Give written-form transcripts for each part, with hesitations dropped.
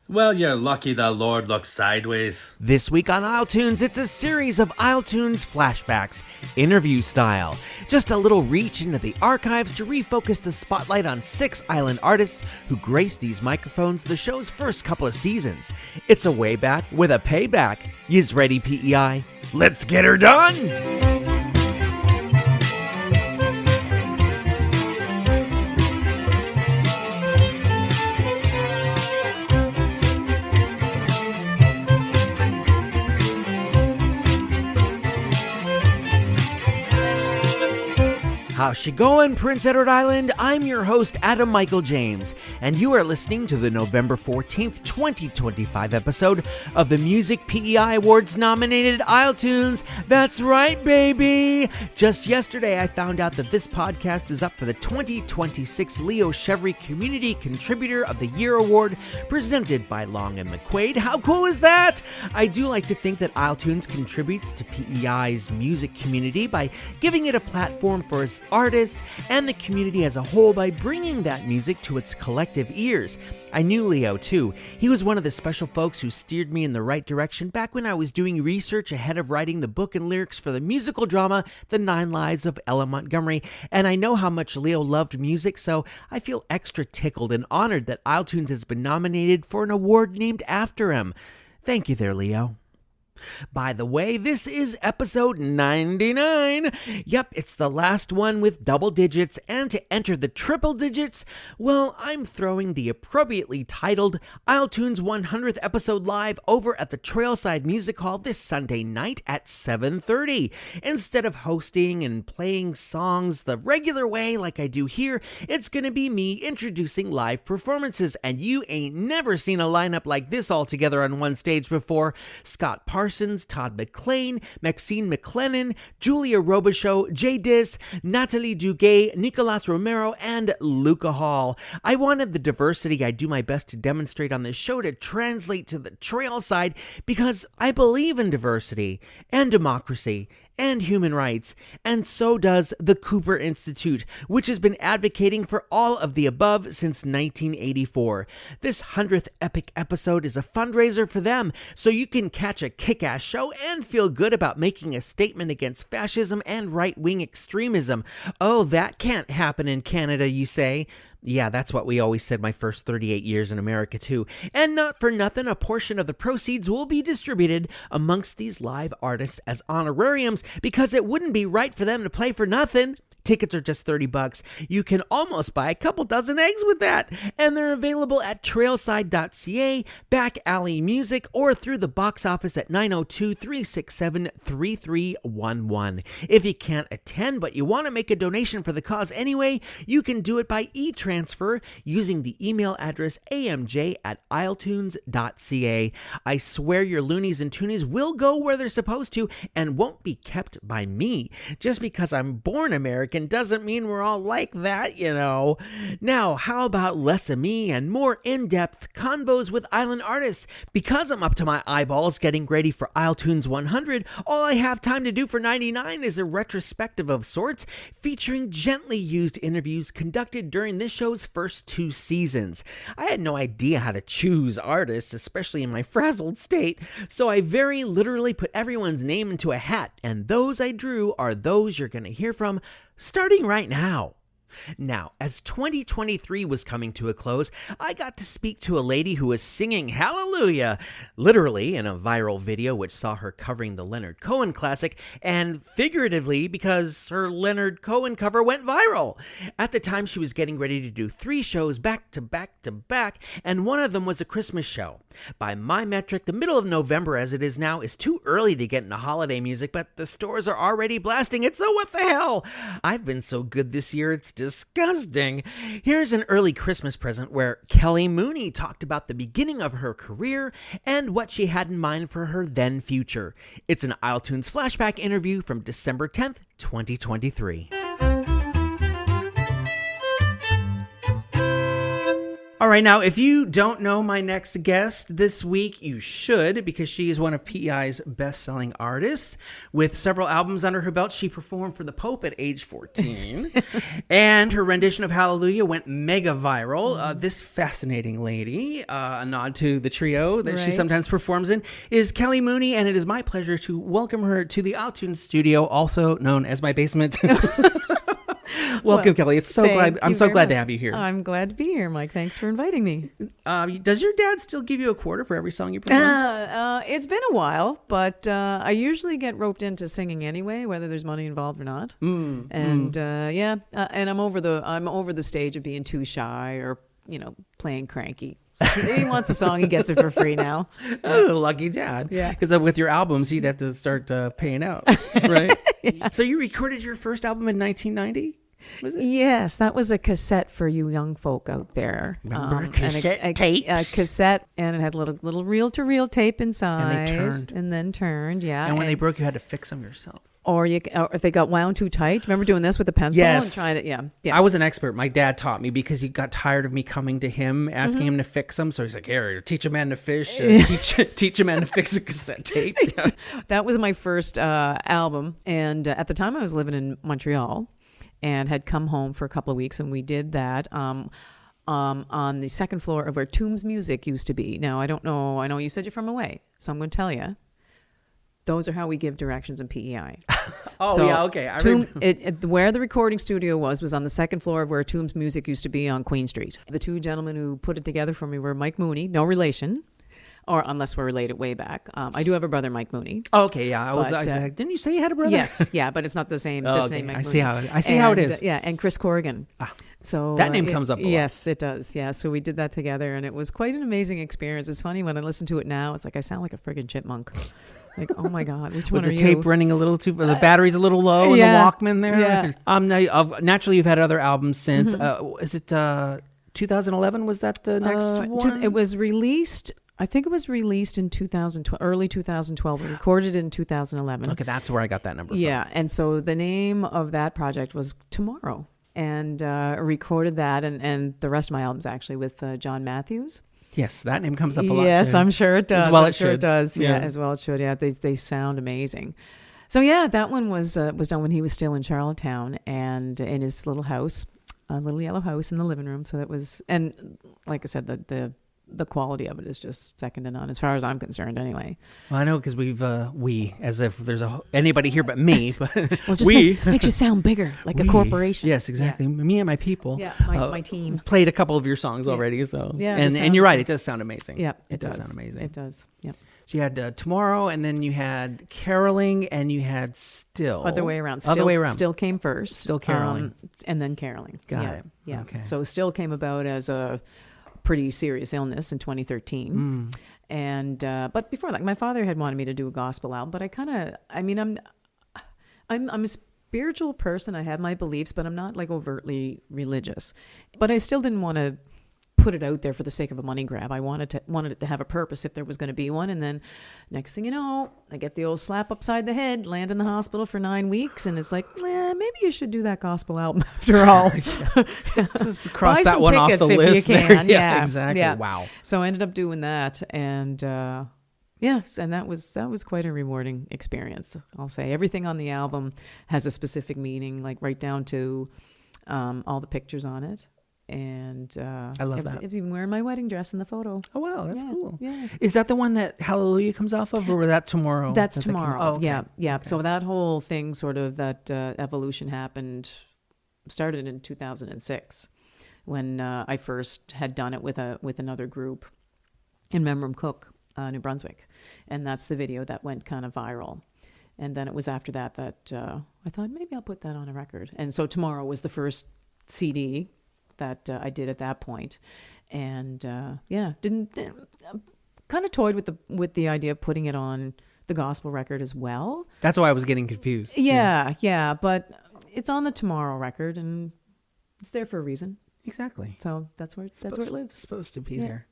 Well, you're lucky the Lord looks sideways. This week on isletunes, it's a series of isletunes flashbacks, interview style. Just a little reach into the archives to refocus the spotlight on 6 island artists who graced these microphones the show's first couple of seasons. It's a way back with a payback. Yous ready, PEI? Let's get her done! How's she going, Prince Edward Island? I'm your host, Adam Michael James, and you are listening to the November 14th, 2025 episode of the Music PEI Awards nominated isletunes. That's right, baby! Just yesterday, I found out that this podcast is up for the 2026 Leo Chevry Community Contributor of the Year Award, presented by Long and McQuaid. How cool is that? I do like to think that isletunes contributes to PEI's music community by giving it a platform for its artists and the community as a whole by bringing that music to its collective ears. I knew Leo too. He was one of the special folks who steered me in the right direction back when I was doing research ahead of writing the book and lyrics for the musical drama The 9 Lives of Ella Montgomery, and I know how much Leo loved music, so I feel extra tickled and honored that isletunes has been nominated for an award named after him. Thank you there, Leo. By the way, this is episode 99. Yep, it's the last one with double digits, and to enter the triple digits, well, I'm throwing the appropriately titled isletunes 100th episode live over at the Trailside Music Hall this Sunday night at 7:30. Instead of hosting and playing songs the regular way like I do here, it's gonna be me introducing live performances, and you ain't never seen a lineup like this all together on one stage before. Scott Parsons, Todd McLean, Maxine McLennan, Julia Robichaux, Jay Dis, Natalie Duguay, Nicolas Romero, and Luca Hall. I wanted the diversity I do my best to demonstrate on this show to translate to the trail side because I believe in diversity and democracy and human rights, and so does the Cooper Institute, which has been advocating for all of the above since 1984. This 100th epic episode is a fundraiser for them, so you can catch a kick-ass show and feel good about making a statement against fascism and right-wing extremism. Oh, that can't happen in Canada, you say? Yeah, that's what we always said my first 38 years in America, too. And not for nothing, a portion of the proceeds will be distributed amongst these live artists as honorariums because it wouldn't be right for them to play for nothing. Tickets are just $30. You can almost buy a couple dozen eggs with that. And they're available at trailside.ca, Back Alley Music, or through the box office at 902-367-3311. If you can't attend but you want to make a donation for the cause anyway, you can do it by e-transfer using the email address amj@isletunes.ca. I swear your loonies and toonies will go where they're supposed to and won't be kept by me. Just because I'm born American doesn't mean we're all like that, you know. Now, how about less of me and more in-depth convos with island artists? Because I'm up to my eyeballs getting ready for isletunes 100, all I have time to do for 99 is a retrospective of sorts, featuring gently used interviews conducted during this show's first 2 seasons. I had no idea how to choose artists, especially in my frazzled state, so I very literally put everyone's name into a hat, and those I drew are those you're going to hear from starting right now. Now, as 2023 was coming to a close, I got to speak to a lady who was singing Hallelujah, literally in a viral video which saw her covering the Leonard Cohen classic, and figuratively because her Leonard Cohen cover went viral. At the time, she was getting ready to do 3 shows back to back to back, and one of them was a Christmas show. By my metric, the middle of November as it is now is too early to get into holiday music, but the stores are already blasting it, so what the hell? I've been so good this year, it's disgusting. Here's an early Christmas present where Kelly Mooney talked about the beginning of her career and what she had in mind for her then future. It's an isletunes flashback interview from December 10th, 2023. All right, now, if you don't know my next guest this week, you should, because she is one of PEI's best-selling artists. With several albums under her belt, she performed for the Pope at age 14, and her rendition of Hallelujah went mega viral. This fascinating lady, a nod to the trio that she sometimes performs in, is Kelly Mooney, and it is my pleasure to welcome her to the isletunes studio, also known as my basement. Welcome, Kelly. I'm so glad to have you here. I'm glad to be here, Mike. Thanks for inviting me. Does your dad still give you a quarter for every song you perform? It's been a while, but I usually get roped into singing anyway, whether there's money involved or not. And I'm over the stage of being too shy or playing cranky. If he wants a song, he gets it for free now. Oh, lucky dad. Yeah. Because with your albums, he'd have to start paying out, right? Yeah. So you recorded your first album in 1990? Was it? Yes, that was a cassette for you young folk out there. Remember cassette tapes? A cassette, and it had a little reel-to-reel tape inside. And then turned, yeah. And when they broke, you had to fix them yourself. Or if they got wound too tight. Remember doing this with a pencil? Yes. And trying to, yeah. I was an expert. My dad taught me because he got tired of me coming to him, asking him to fix them. So he's like, here, teach a man to fish, teach a man to fix a cassette tape. Yeah. That was my first album. And at the time I was living in Montreal and had come home for a couple of weeks, and we did that on the second floor of where Tombs Music used to be. Now, I don't know. I know you said you're from away, so I'm going to tell you. Those are how we give directions in PEI. Okay. Where the recording studio was on the second floor of where Tombs Music used to be on Queen Street. The two gentlemen who put it together for me were Mike Mooney, no relation, or unless we're related way back. I do have a brother, Mike Mooney. Okay, yeah. Didn't you say you had a brother? Yes, yeah, but it's not the same. The same Mike Mooney. I see how it is. Yeah, and Chris Corrigan. So that name comes up a lot. Yes, it does. Yeah, so we did that together, and it was quite an amazing experience. It's funny when I listen to it now. It's like I sound like a friggin' chipmunk. Like, oh my God, which one are you? Was the tape running a little too? The battery's a little low in the Walkman there. Yeah. Naturally, you've had other albums since. Is it 2011? Was that the next one? It was released. I think it was released in 2012, early 2012. We recorded it in 2011. Okay, that's where I got that number from. Yeah, and so the name of that project was Tomorrow, and recorded that, and the rest of my albums actually with John Matthews. Yes, that name comes up a lot. Yes, too. I'm sure it does. I'm sure it does. Yeah, as well it should. Yeah, they sound amazing. So yeah, that one was done when he was still in Charlottetown and in his little house, a little yellow house in the living room. So that was, and like I said, the quality of it is just second to none as far as I'm concerned anyway. Well, I know because we as if there's anybody here but me, but well, just makes you sound bigger, like a corporation. Yes, exactly. Yeah. Me and my people. Yeah, my team. Played a couple of your songs already, so. Yeah. And you're right, it does sound amazing. Yeah, it does sound amazing. It does, yeah. So you had Tomorrow, and then you had Caroling, and you had Still. Other way around. Still came first. Still Caroling. And then Caroling. Got it. Yeah. Okay. So Still came about as a pretty serious illness in 2013. And but before that, my father had wanted me to do a gospel album, but I'm a spiritual person. I have my beliefs, but I'm not like overtly religious. But I still didn't want to put it out there for the sake of a money grab. I wanted it to have a purpose if there was going to be one. And then next thing you know, I get the old slap upside the head, land in the hospital for 9 weeks. And it's like, maybe you should do that gospel album after all. Just cross that one off the list. If you can. Yeah, exactly. Yeah. Wow. So I ended up doing that. And and that was quite a rewarding experience. I'll say everything on the album has a specific meaning, like right down to all the pictures on it. And I love that. It was even wearing my wedding dress in the photo. Oh wow, that's cool. Yeah. Is that the one that Hallelujah comes off of, or was that Tomorrow? That's Tomorrow. Oh, okay. Yeah. Okay. So that whole thing, sort of that evolution started in 2006, when I first had done it with another group in Memram Cook, New Brunswick, and that's the video that went kind of viral. And then it was after that I thought maybe I'll put that on a record. And so Tomorrow was the first CD that I did at that point. And didn't kind of toyed with the idea of putting it on the gospel record as well. That's why I was getting confused. Yeah, but it's on the Tomorrow record, and it's there for a reason. Exactly. So that's where it lives. Supposed to be there.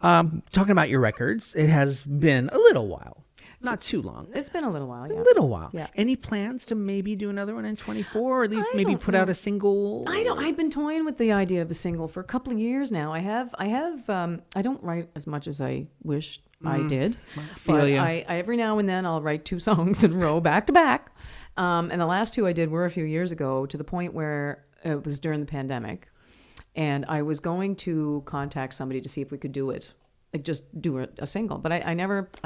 Talking about your records, it has been a little while Not too long. It's been a little while, yeah. A little while. Yeah. Any plans to maybe do another one in 24, or maybe put out a single? I've been toying with the idea of a single for a couple of years now. I don't write as much as I wish I did, but I every now and then I'll write 2 songs in a row back to back. And the last 2 I did were a few years ago, to the point where it was during the pandemic, and I was going to contact somebody to see if we could do it. Like just do a single, but I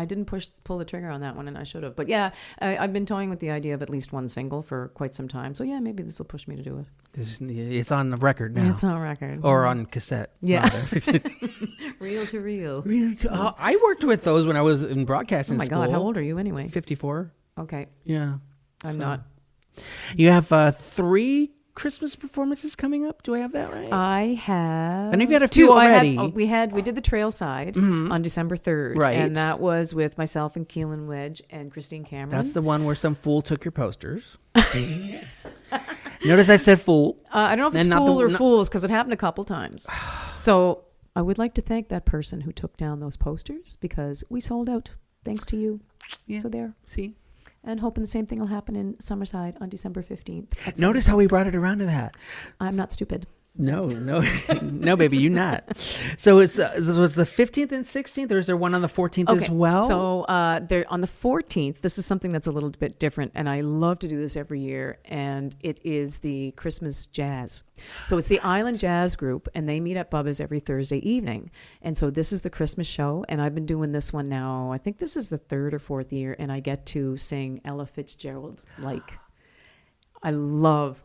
didn't pull the trigger on that one, and I should have. But yeah, I've been toying with the idea of at least one single for quite some time. So yeah, maybe this will push me to do it. It's on the record now. It's on record. Or on cassette. Yeah. Reel to reel. I worked with those when I was in broadcasting school. Oh my God, how old are you anyway? 54. Okay. Yeah. I'm not. You have 3 Christmas performances coming up. Do I have that right? I have. And you've had a few already. We did the Trail Side on December 3rd. Right. And that was with myself and Keelan Wedge and Christine Cameron. That's the one where some fool took your posters. Notice I said fool. I don't know if it's fool or fools, because it happened a couple times. So I would like to thank that person who took down those posters, because we sold out thanks to you. Yeah. So there. See? And hoping the same thing will happen in Summerside on December 15th. Notice how we brought it around to that. I'm not stupid. No, no, baby, you not. So this was the 15th and 16th, or is there one on the 14th as well? So there on the 14th, this is something that's a little bit different, and I love to do this every year, and it is the Christmas Jazz. So it's the Island Jazz Group, and they meet at Bubba's every Thursday evening. And so this is the Christmas show, and I've been doing this one now, I think this is the 3rd or 4th year, and I get to sing Ella Fitzgerald. I love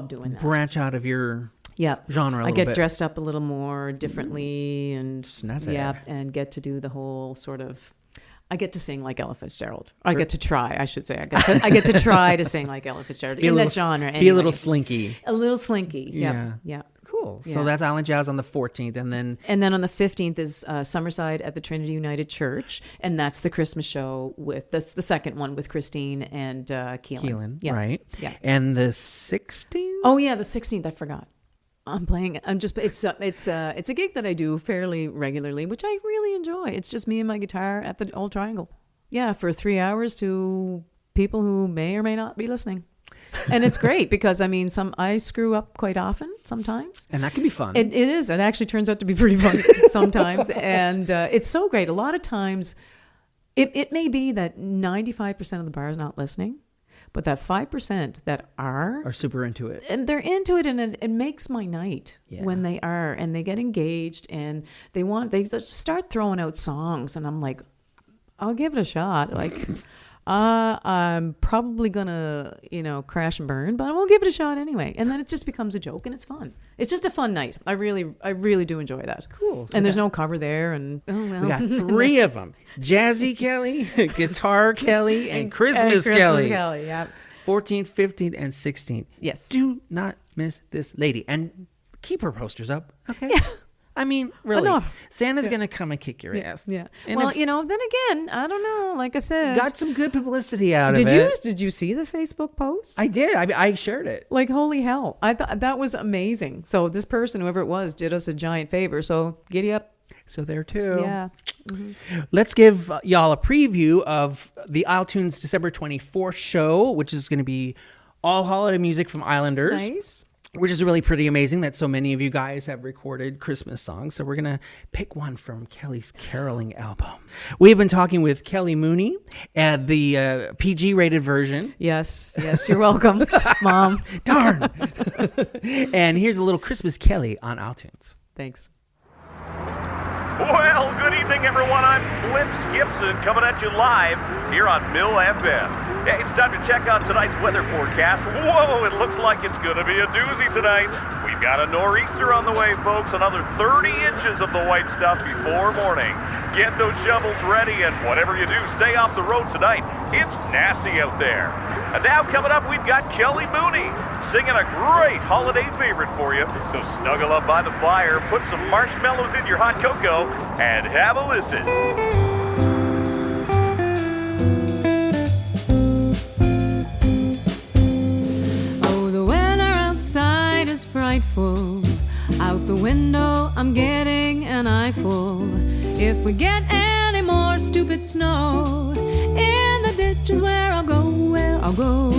doing that. Branch out of your genre a little I get bit. dressed up a little more differently, and Snazzy. and get to do the whole sort of. I get to sing like Ella Fitzgerald. I get to try, I should say. I get to try to sing like Ella Fitzgerald in that genre. Anyway. Be a little slinky. A little slinky. Yeah. Yeah. Cool. Yeah. So that's Island Jazz on the 14th, and then on the 15th is Summerside at the Trinity United Church, and that's the Christmas show that's the second one with Christine and Keelan. Yeah. Right. Yeah. And the 16th? Oh yeah, the 16th. I forgot. It's a gig that I do fairly regularly, which I really enjoy. It's just me and my guitar at the Old Triangle. Yeah, for 3 hours to people who may or may not be listening. And it's great because I screw up quite often sometimes. And that can be fun. It is. It actually turns out to be pretty fun sometimes. And it's so great. A lot of times it may be that 95% of the bar is not listening, but that 5% that are super into it. And they're into it, and it makes my night when they are, and they get engaged, and they just start throwing out songs, and I'm like, I'll give it a shot. I'm probably gonna, crash and burn, but we'll give it a shot anyway. And then it just becomes a joke, and it's fun. It's just a fun night. I really do enjoy that. Cool. So and there's no cover there, and we got 3 of them: Jazzy Kelly, Guitar Kelly, and Christmas Kelly. Yeah. 14th, 15th, and 16th. Yes. Do not miss this lady, and keep her posters up. Okay. Yeah. Really, enough. Santa's going to come and kick your ass. Yeah. And then again, I don't know. Like I said, got some good publicity out of it. Did you see the Facebook post? I did. I shared it. Like, holy hell. I thought that was amazing. So this person, whoever it was, did us a giant favor. So giddy up. So there too. Yeah. Mm-hmm. Let's give y'all a preview of the isletunes December 24th show, which is going to be all holiday music from Islanders. Nice. Which is really pretty amazing that so many of you guys have recorded Christmas songs. So we're going to pick one from Kelly's caroling album. We've been talking with Kelly Mooney at the PG-rated version. Yes, you're welcome, Mom. Darn. And here's a little Christmas Kelly on iTunes. Thanks. Well, good evening, everyone. I'm Cliff Gibson coming at you live here on Mill FM. Hey, it's time to check out tonight's weather forecast. Whoa, it looks like it's going to be a doozy tonight. We've got a nor'easter on the way, folks. Another 30 inches of the white stuff before morning. Get those shovels ready, and whatever you do, stay off the road tonight. It's nasty out there. And now coming up, we've got Kelly Mooney singing a great holiday favorite for you. So snuggle up by the fire, put some marshmallows in your hot cocoa, and have a listen. Frightful. Out the window, I'm getting an eyeful. If we get any more stupid snow. In the ditch is where I'll go, where I'll go.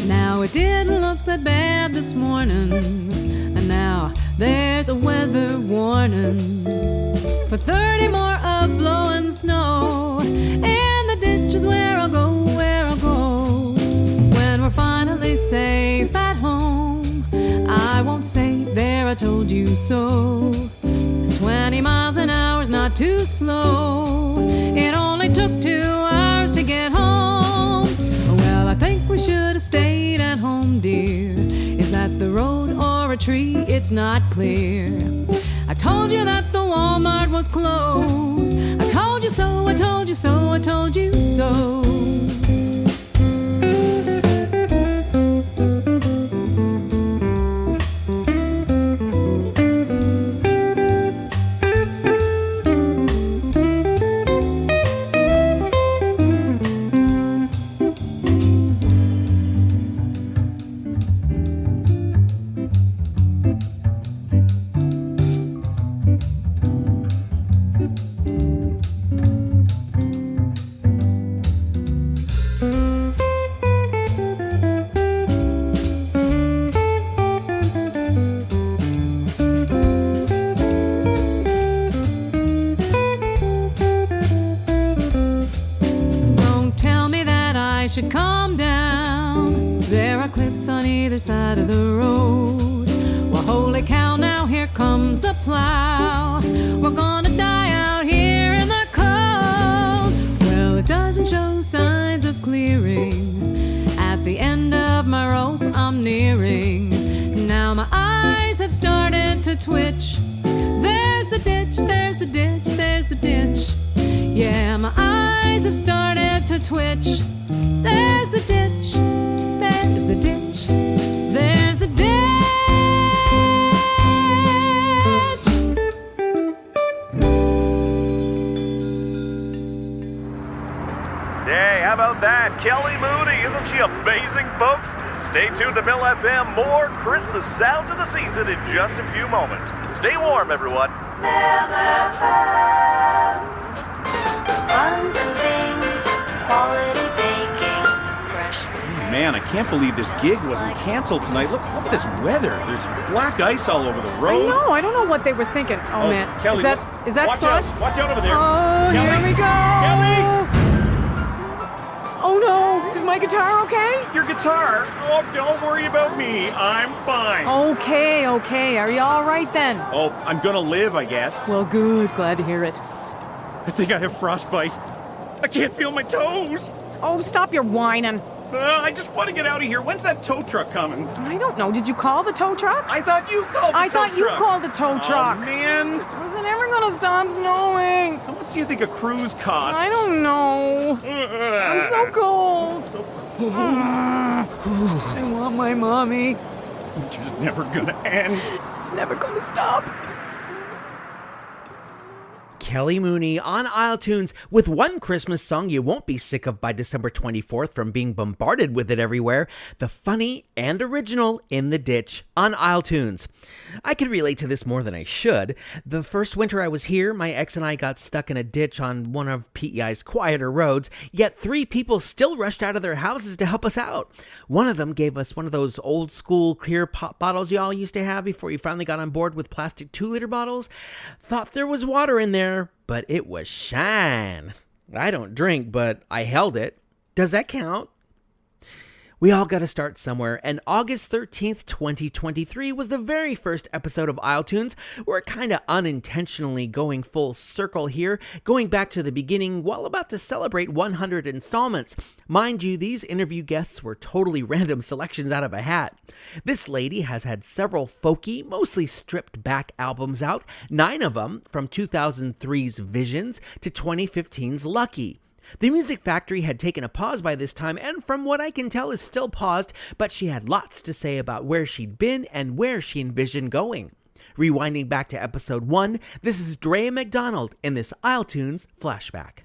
Now it didn't look that bad this morning, and now there's a weather warning for 30 more of blowing snow. In the ditch is where I'll go, where I'll go. When we're finally safe at home, I won't say there I told you so. 20 miles an hour's not too slow. It only took 2 hours to get home. Well, I think we should have stayed at home, dear. Is that the road or a tree? It's not clear. I told you that the Walmart was closed. I told you so, I told you so, I told you so. Should calm down. There are cliffs on either side of the road. Well, holy cow, now here comes the plow. We're gonna die out here in the cold. Well, it doesn't show signs of clearing. At the end of my rope I'm nearing. Now my eyes have started to twitch. There's the ditch, there's the ditch, there's the ditch. Yeah, my eyes have started to twitch. There's the ditch, there's the ditch, there's the ditch. Hey, how about that? Kelly Mooney, isn't she amazing, folks? Stay tuned to Mill FM. More Christmas sounds of the season in just a few moments. Stay warm, everyone. Mill FM. Runs and things, quality baking, fresh. Man, I can't believe this gig wasn't canceled tonight. Look at this weather. There's black ice all over the road. I know. I don't know what they were thinking. Oh man, Kelly, is that watch slush? out. Watch out over there. Oh, Kelly, here we go. Kelly! Oh no, is my guitar okay? Your guitar? Oh, don't worry about me. I'm fine. Okay. Are you all right then? Oh, I'm gonna live, I guess. Well, good. Glad to hear it. I think I have frostbite. I can't feel my toes. Oh, stop your whining. I just want to get out of here. When's that tow truck coming? I don't know. Did you call the tow truck? I thought you called the I tow thought you truck. called the tow truck. Oh, man. Is it ever gonna stop snowing? How much do you think a cruise costs? I don't know. I'm so cold. I want my mommy. Which is never gonna end. It's never gonna stop. Kelly Mooney on isletunes with one Christmas song you won't be sick of by December 24th from being bombarded with it everywhere, the funny and original In the Ditch on isletunes. I can relate to this more than I should. The first winter I was here, my ex and I got stuck in a ditch on one of PEI's quieter roads, yet 3 people still rushed out of their houses to help us out. One of them gave us one of those old school clear pop bottles y'all used to have before you finally got on board with plastic 2-liter bottles. Thought there was water in there, but it was shine. I don't drink, but I held it. Does that count? We all got to start somewhere, and August 13th, 2023 was the very first episode of isletunes. We're kind of unintentionally going full circle here, going back to the beginning while about to celebrate 100 installments. Mind you, these interview guests were totally random selections out of a hat. This lady has had several folky, mostly stripped back albums out, 9 of them from 2003's Visions to 2015's Lucky. The Music Factory had taken a pause by this time, and from what I can tell is still paused, but she had lots to say about where she'd been and where she envisioned going. Rewinding back to episode 1, this is Drea McDonald in this isletunes flashback.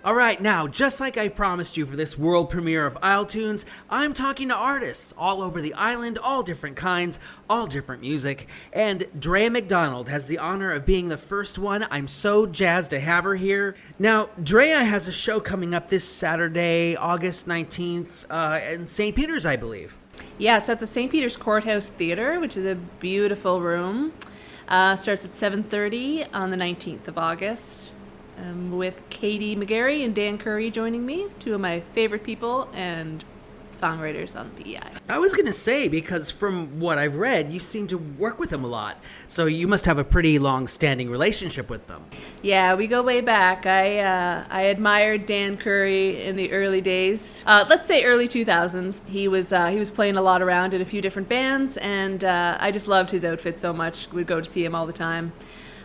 All right, now, just like I promised you for this world premiere of isletunes, I'm talking to artists all over the island, all different kinds, all different music, and Drea McDonald has the honor of being the first one. I'm so jazzed to have her here. Now, Drea has a show coming up this Saturday, August 19th, in St. Peter's, I believe. Yeah, it's at the St. Peter's Courthouse Theater, which is a beautiful room. Starts at 7:30 on the 19th of August. With Katie McGarry and Dan Curry joining me, two of my favorite people and songwriters on PEI. I was going to say, because from what I've read, you seem to work with them a lot, so you must have a pretty long-standing relationship with them. Yeah, we go way back. I admired Dan Curry in the early days. Let's say early 2000s. He was playing a lot around in a few different bands, and I just loved his outfit so much. We'd go to see him all the time.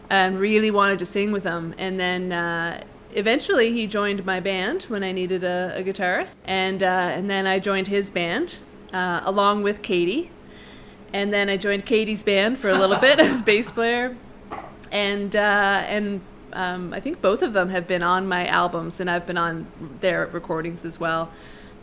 And really wanted to sing with him. And then eventually he joined my band when I needed a guitarist. And then I joined his band along with Katie. And then I joined Katie's band for a little bit as bass player. And I think both of them have been on my albums, and I've been on their recordings as well.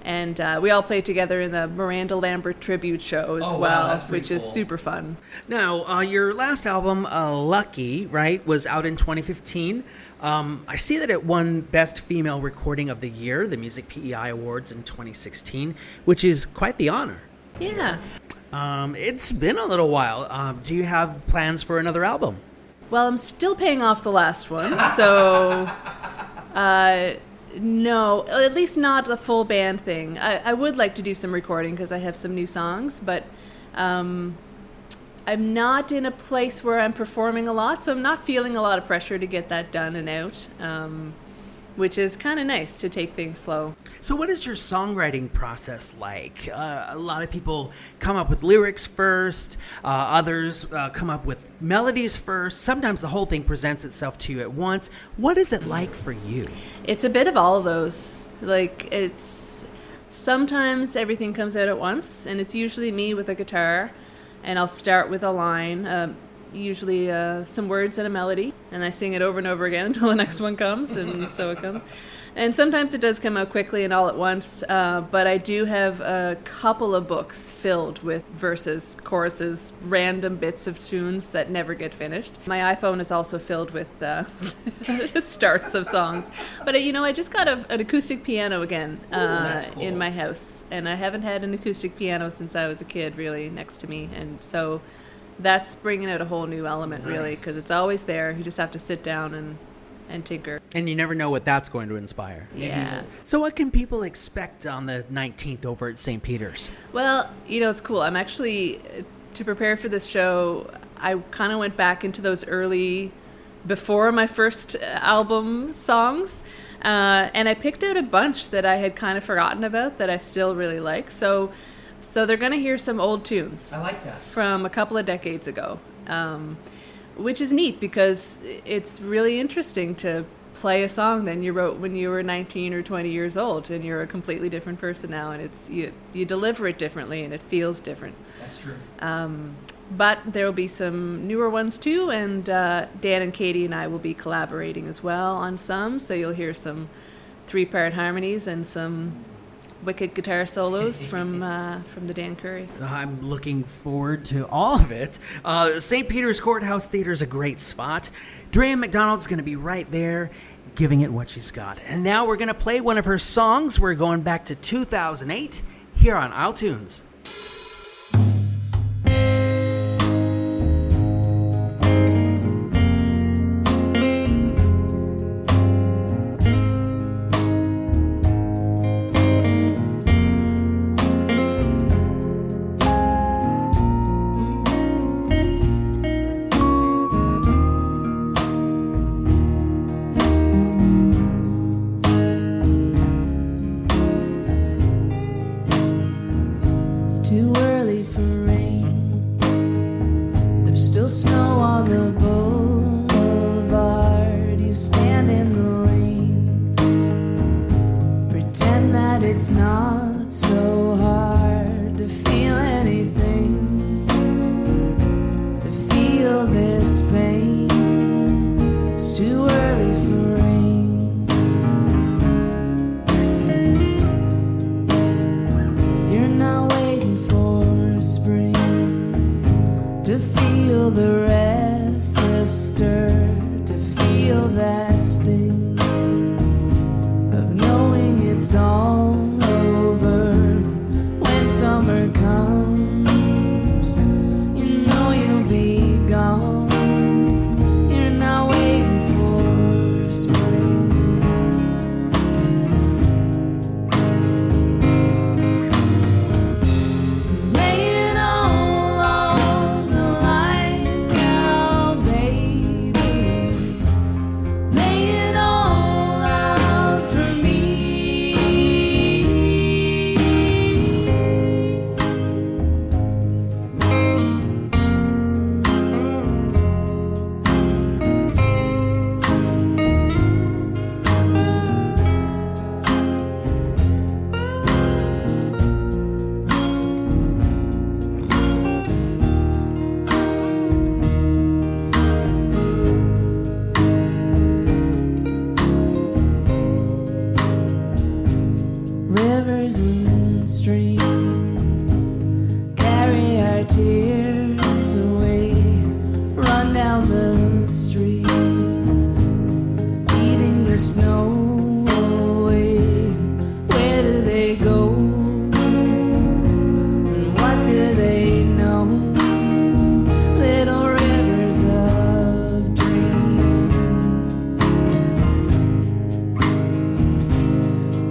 And we all played together in the Miranda Lambert tribute show as well, which is super fun. Now, your last album, Lucky, right, was out in 2015. I see that it won Best Female Recording of the Year, the Music PEI Awards in 2016, which is quite the honor. Yeah. It's been a little while. Do you have plans for another album? Well, I'm still paying off the last one, so... No, at least not a full band thing. I would like to do some recording because I have some new songs, but I'm not in a place where I'm performing a lot, so I'm not feeling a lot of pressure to get that done and out, which is kind of nice to take things slow. So what is your songwriting process like? A lot of people come up with lyrics first, others come up with melodies first. Sometimes the whole thing presents itself to you at once. What is it like for you? It's a bit of all of those. It's sometimes everything comes out at once, and it's usually me with a guitar, and I'll start with a line, usually some words and a melody, and I sing it over and over again until the next one comes, and so it comes. And sometimes it does come out quickly and all at once, but I do have a couple of books filled with verses, choruses, random bits of tunes that never get finished. My iPhone is also filled with starts of songs. But, I just got an acoustic piano again cool. In my house, and I haven't had an acoustic piano since I was a kid, really, next to me, and so that's bringing out a whole new element, really, because it's always there. You just have to sit down and tinker. And you never know what that's going to inspire. Yeah. So what can people expect on the 19th over at St. Peter's? Well, it's cool. I'm actually, to prepare for this show, I kind of went back into those early, before my first album songs, and I picked out a bunch that I had kind of forgotten about that I still really like. So they're going to hear some old tunes. I like that. From a couple of decades ago. Which is neat because it's really interesting to play a song that you wrote when you were 19 or 20 years old, and you're a completely different person now, and it's you deliver it differently and it feels different. That's true. But there will be some newer ones too, and Dan and Katie and I will be collaborating as well on some, so you'll hear some 3-part harmonies and some wicked guitar solos from the Dan Curry. I'm looking forward to all of it. St. Peter's Courthouse Theater is a great spot. Drea McDonald's going to be right there giving it what she's got. And now we're going to play one of her songs. We're going back to 2008 here on isletunes. Too early for rain. There's still snow on the boulevard. You stand in the lane. Pretend that it's not so hard to feel anything, to feel this pain. It's too early for rain. feel the restless stir, to feel that sting of knowing it's all over. When summer comes, you know you'll be gone. You're not waiting for spring. Lay it all on the line now, baby. Lay it all out for me. Rivers and streams carry our tears away, run down the streets, eating the snow away. Where do they go? And what do they know? Little rivers of dreams.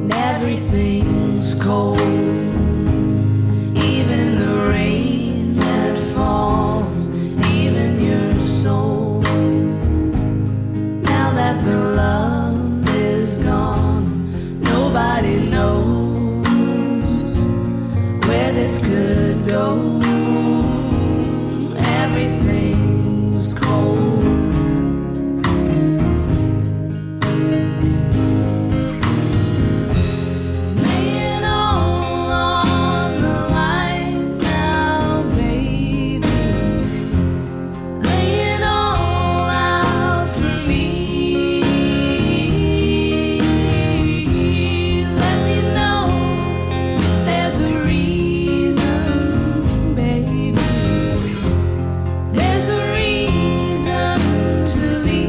And everything's cold, even the rain that falls, even your soul. Now that the love is gone, nobody knows where this could go. Everything's cold. Lay it all on the line now, baby. Lay it all out for me. Let me know there's a reason, baby. There's a reason to leave.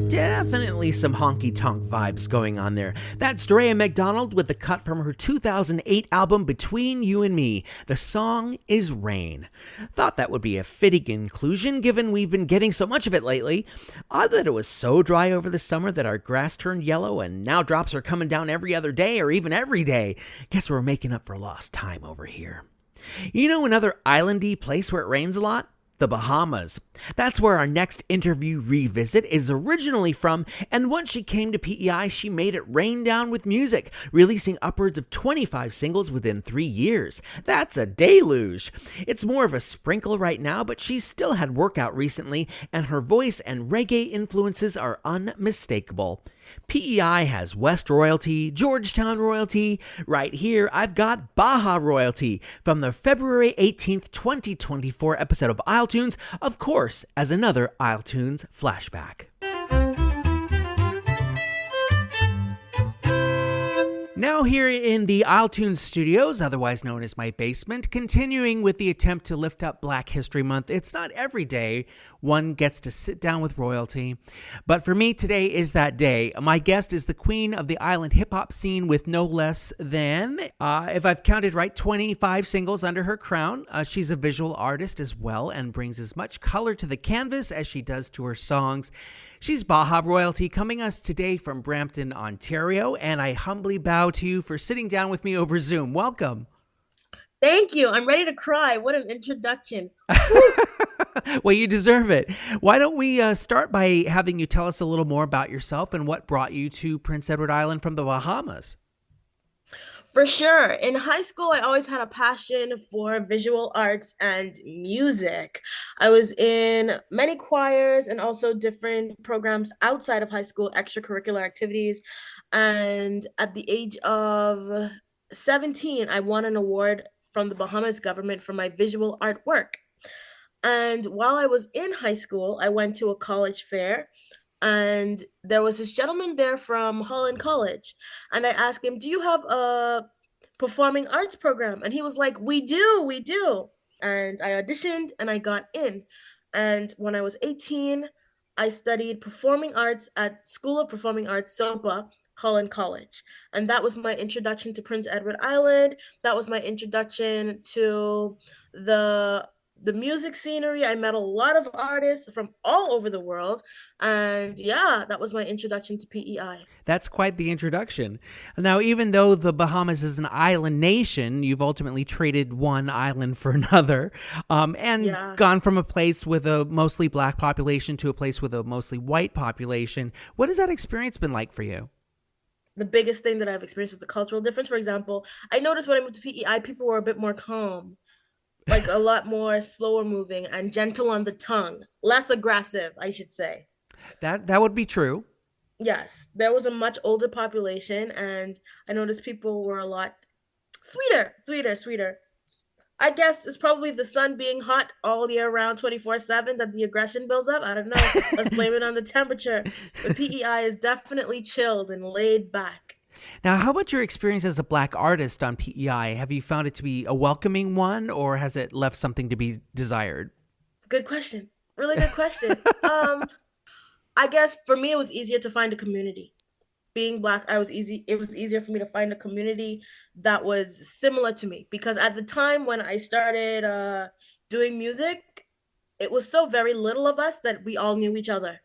Definitely some honky-tonk vibes going on there. That's Drea McDonald with the cut from her 2008 album Between You and Me. The song is Rain. Thought that would be a fitting inclusion given we've been getting so much of it lately. Odd that it was so dry over the summer that our grass turned yellow and now drops are coming down every other day or even every day. Guess we're making up for lost time over here. You know another islandy place where it rains a lot? The Bahamas. That's where our next interview revisit is originally from, and once she came to PEI, she made it rain down with music, releasing upwards of 25 singles within 3 years. That's a deluge. It's more of a sprinkle right now, but she's still had workout recently, and her voice and reggae influences are unmistakable. PEI has West Royalty, Georgetown Royalty. Right here, I've got Baja Royalty from the February 18th, 2024 episode of isletunes, of course, as another isletunes flashback. Now here in the isletunes studios, otherwise known as my basement, continuing with the attempt to lift up Black History Month. It's not every day one gets to sit down with royalty, but for me, today is that day. My guest is the queen of the island hip-hop scene with no less than, if I've counted right, 25 singles under her crown. She's a visual artist as well and brings as much color to the canvas as she does to her songs. She's Baja royalty, coming us today from Brampton, Ontario, and I humbly bow to you for sitting down with me over Zoom. Welcome. Thank you. I'm ready to cry. What an introduction. Well, you deserve it. Why don't we start by having you tell us a little more about yourself and what brought you to Prince Edward Island from the Bahamas? For sure. In high school, I always had a passion for visual arts and music. I was in many choirs and also different programs outside of high school, extracurricular activities. And at the age of 17, I won an award from the Bahamas government for my visual artwork. And while I was in high school, I went to a college fair and there was this gentleman there from Holland College. And I asked him, "Do you have a performing arts program?" And he was like, "We do, we do." And I auditioned and I got in. And when I was 18, I studied performing arts at School of Performing Arts, SOPA, Holland College. And that was my introduction to Prince Edward Island. That was my introduction to the music scenery. I met a lot of artists from all over the world. And yeah, that was my introduction to PEI. That's quite the introduction. Now, even though the Bahamas is an island nation, you've ultimately traded one island for another, and gone from a place with a mostly Black population to a place with a mostly white population. What has that experience been like for you? The biggest thing that I've experienced was the cultural difference. For example, I noticed when I moved to PEI, people were a bit more calm, like a lot more slower moving and gentle on the tongue, less aggressive, I should say. That would be true. Yes, there was a much older population, and I noticed people were a lot sweeter. I guess it's probably the sun being hot all year round, 24/7, that the aggression builds up. I don't know. Let's blame it on the temperature. The PEI is definitely chilled and laid back. Now, how about your experience as a Black artist on PEI? Have you found it to be a welcoming one, or has it left something to be desired? Good question. Really good question. I guess for me, it was easier to find a community. Being Black, it was easier for me to find a community that was similar to me, because at the time when I started doing music, it was so very little of us that we all knew each other.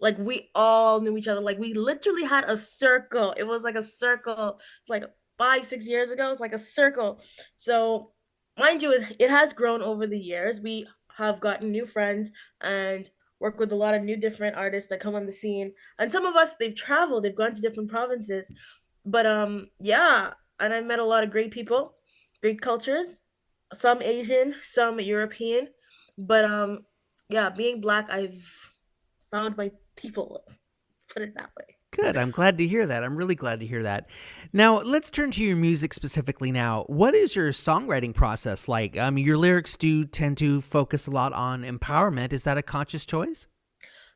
Like we all knew each other. Like we literally had a circle. It was like a circle. It's like 5, 6 years ago. It's like a circle. So mind you, it has grown over the years. We have gotten new friends and work with a lot of new different artists that come on the scene. And some of us, they've traveled, they've gone to different provinces. But yeah, and I met a lot of great people, great cultures, some Asian, some European. But yeah, being Black, I've found my people, put it that way. Good. I'm glad to hear that. I'm really glad to hear that. Now, let's turn to your music specifically now. What is your songwriting process like? Your lyrics do tend to focus a lot on empowerment. Is that a conscious choice?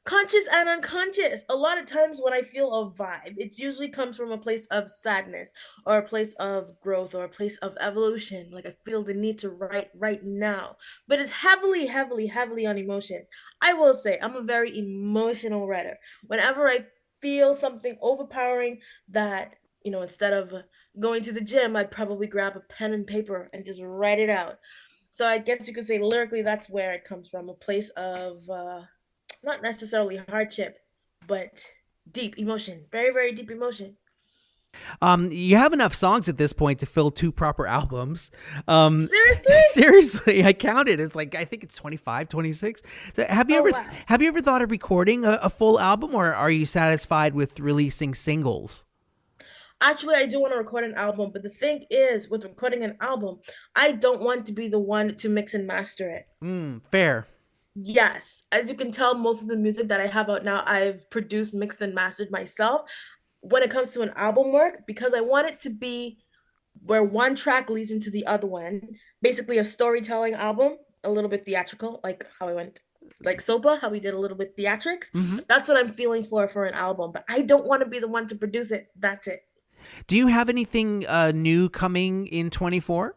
Conscious and unconscious. A lot of times when I feel a vibe, it usually comes from a place of sadness or a place of growth or a place of evolution. Like I feel the need to write right now, but it's heavily on emotion. I will say I'm a very emotional writer. Whenever I feel something overpowering that, instead of going to the gym, I'd probably grab a pen and paper and just write it out. So I guess you could say lyrically, that's where it comes from, a place of not necessarily hardship, but deep emotion, very deep emotion. You have enough songs at this point to fill 2 proper albums. Seriously? Seriously, I counted. It's like, I think it's 25, 26. So have you ever thought of recording a full album, or are you satisfied with releasing singles? Actually, I do want to record an album, but the thing is, with recording an album, I don't want to be the one to mix and master it. Fair. Yes, as you can tell, most of the music that I have out now, I've produced, mixed, and mastered myself. When it comes to an album work, because I want it to be where one track leads into the other one, basically a storytelling album, a little bit theatrical, like how I went, like Sopa, how we did a little bit theatrics. That's what I'm feeling for an album, but I don't want to be the one to produce it. That's it. Do you have anything new coming in 24?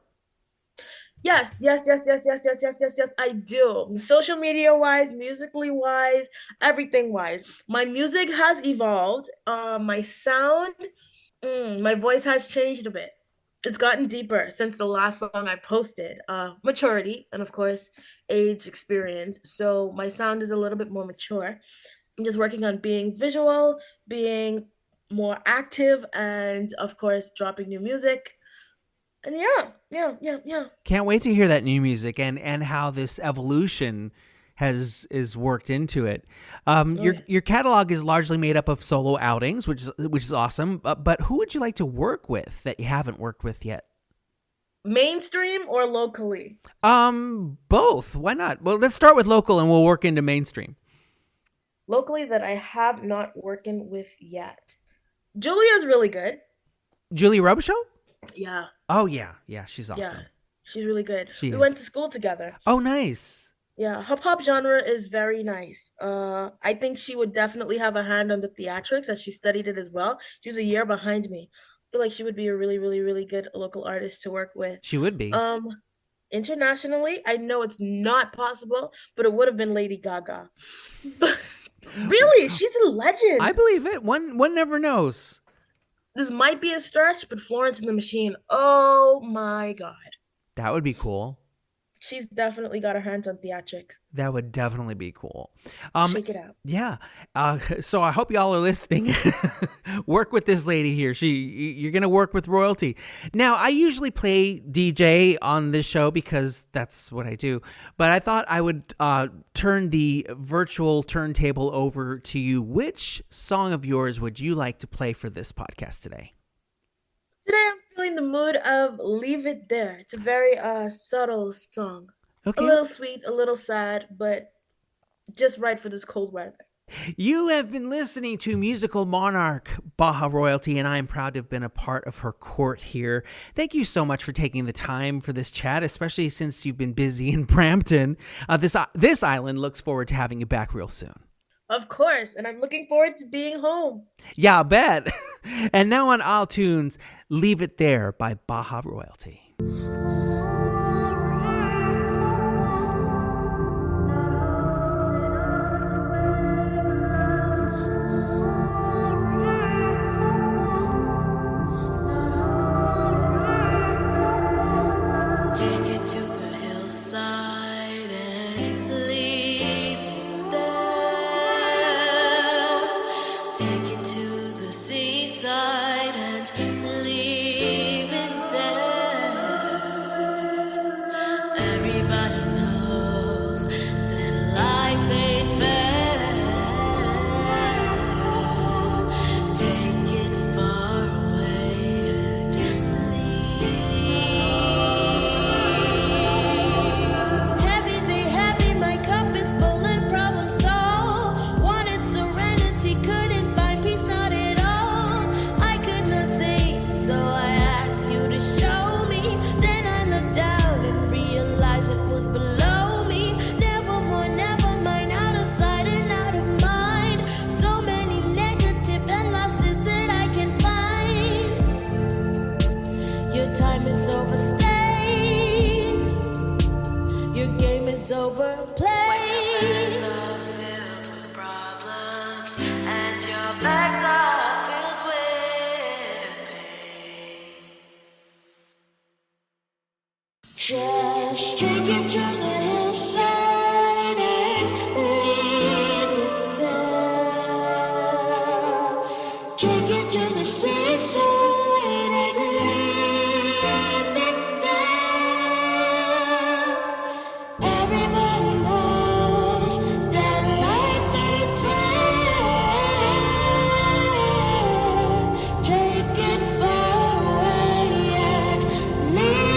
Yes, I do. Social media wise, musically wise, everything wise. My music has evolved. My sound, my voice has changed a bit. It's gotten deeper since the last song I posted. Maturity and of course age, experience. So my sound is a little bit more mature. I'm just working on being visual, being more active, and of course dropping new music. And yeah. Can't wait to hear that new music and how this evolution is worked into it. Your catalog is largely made up of solo outings, which is awesome. But who would you like to work with that you haven't worked with yet? Mainstream or locally? Both. Why not? Well, let's start with local and we'll work into mainstream. Locally that I have not working with yet. Julia's really good. Julie Robichaud? Yeah. Oh yeah, she's awesome. Yeah, she's really good. She we is. went to school together. Oh, nice. Yeah, her pop genre is very nice. I think she would definitely have a hand on the theatrics as she studied it as well. She was a year behind me. I feel like she would be a really, really, really good local artist to work with. She would be. Internationally, I know it's not possible, but it would have been Lady Gaga. Really, she's a legend. I believe it. One never knows. This might be a stretch, but Florence and the Machine, oh my God. That would be cool. She's definitely got her hands on theatrics. That would definitely be cool. Shake it out. Yeah. So I hope y'all are listening. Work with this lady here. You're going to work with royalty. Now, I usually play DJ on this show because that's what I do. But I thought I would turn the virtual turntable over to you. Which song of yours would you like to play for this podcast today? Today I'm feeling the mood of Leave It There. It's a very subtle song. Okay. A little sweet, a little sad, but just right for this cold weather. You have been listening to musical monarch Baja Royalty, and I am proud to have been a part of her court here. Thank you so much for taking the time for this chat, especially since you've been busy in Brampton. This island looks forward to having you back real soon. Of course, and I'm looking forward to being home. Yeah, I bet. And now on isletunes, Leave It There by Baja Royalty. Take it to the hillside and leave it there. Take it to the seaside and leave it there. Everybody knows that life ain't fair. Take it far away and heavy, my cup is full and problems tall. Wanted serenity, couldn't find peace, not at all. I could not see, so I asked you to show me. Then I looked down and realized it was below me. Never more, never mind, out of sight and out of mind. So many negative and losses that I can find. Your time is overstayed. Your game is overplayed. When your bags are filled with problems and your bags are filled with pain, just take it to the hillside and leave it there. Take it to the seaside and leave it there. Everybody knows that life ain't fair. Take it far away and leave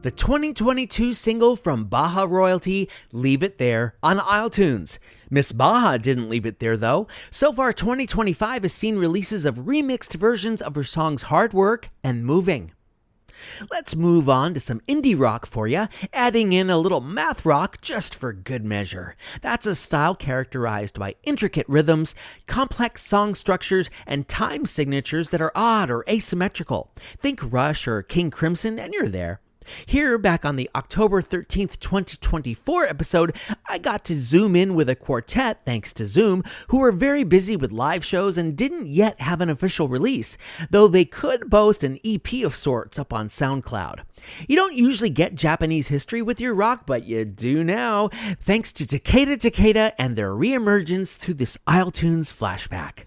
The 2022 single from Baja royalty, Leave It There, on isletunes. Miss Baja didn't leave it there, though. So far, 2025 has seen releases of remixed versions of her songs Hard Work and Moving. Let's move on to some indie rock for you, adding in a little math rock just for good measure. That's a style characterized by intricate rhythms, complex song structures, and time signatures that are odd or asymmetrical. Think Rush or King Crimson and you're there. Here, back on the October 13th, 2024 episode, I got to zoom in with a quartet, thanks to Zoom, who were very busy with live shows and didn't yet have an official release, though they could boast an EP of sorts up on SoundCloud. You don't usually get Japanese history with your rock, but you do now, thanks to Takeda Takeda and their reemergence through this isletunes flashback.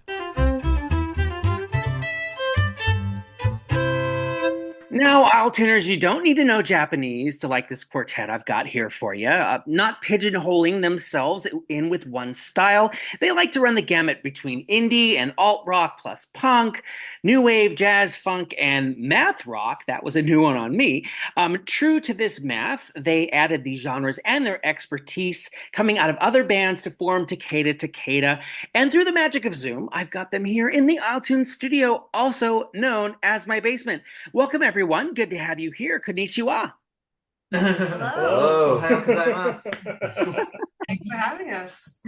Now, isletuners, you don't need to know Japanese to like this quartet I've got here for you. Not pigeonholing themselves in with one style, they like to run the gamut between indie and alt-rock plus punk, new wave, jazz, funk, and math rock. That was a new one on me. True to this math, they added these genres and their expertise coming out of other bands to form Takeda Takeda. And through the magic of Zoom, I've got them here in the isletunes studio, also known as my basement. Welcome, everyone. Good to have you here. Konnichiwa. Hello. Ohayou gozaimasu. Thanks for having us.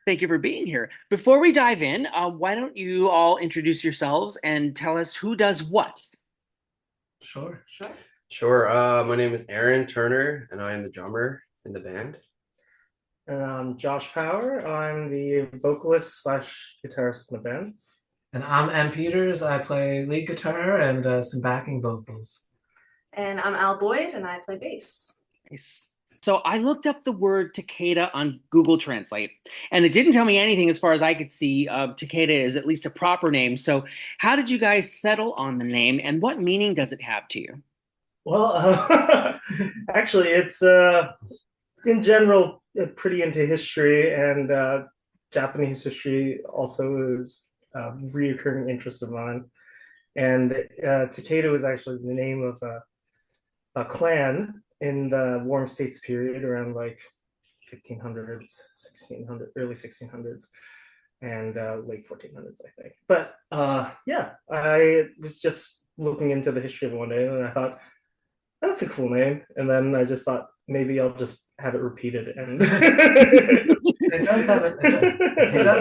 Thank you for being here. Before we dive in, why don't you all introduce yourselves and tell us who does what? Sure. My name is Aaron Turner, and I am the drummer in the band. And I'm Josh Power. I'm the vocalist slash guitarist in the band. And I'm M. Peters. I play lead guitar and some backing vocals. And I'm Al Boyd, and I play bass. Nice. So I looked up the word Takeda on Google Translate, and it didn't tell me anything as far as I could see. Takeda is at least a proper name. So how did you guys settle on the name, and what meaning does it have to you? Well, actually, it's in general pretty into history, and Japanese history also is a reoccurring interest of mine. And Takeda was actually the name of a clan in the Warring States period around like 1500s, 1600, early 1600s, and late 1400s, I think. But yeah, I was just looking into the history of it one day, and I thought, that's a cool name. And then I just thought, maybe I'll just have it repeated. And it does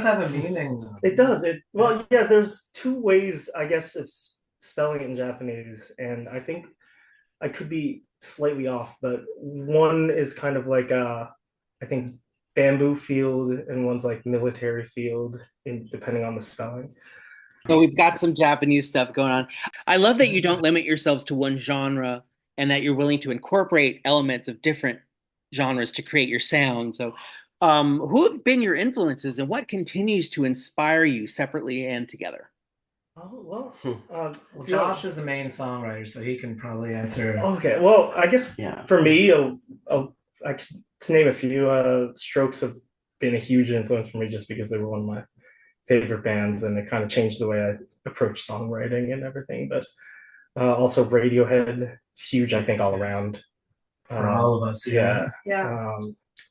have a meaning, though. It does. Well, yeah, there's two ways, I guess, of spelling it in Japanese. And I think I could be slightly off, but one is kind of like I think bamboo field, and one's like military field, depending on the spelling. So we've got some Japanese stuff going on. I love that you don't limit yourselves to one genre and that you're willing to incorporate elements of different genres to create your sound. So who have been your influences and what continues to inspire you separately and together? Oh, well, Josh is the main songwriter, so he can probably answer. Okay, well, I guess for me, to name a few, Strokes have been a huge influence for me just because they were one of my favorite bands, and it kind of changed the way I approach songwriting and everything. But also Radiohead is huge, I think, all around. For all of us, Yeah.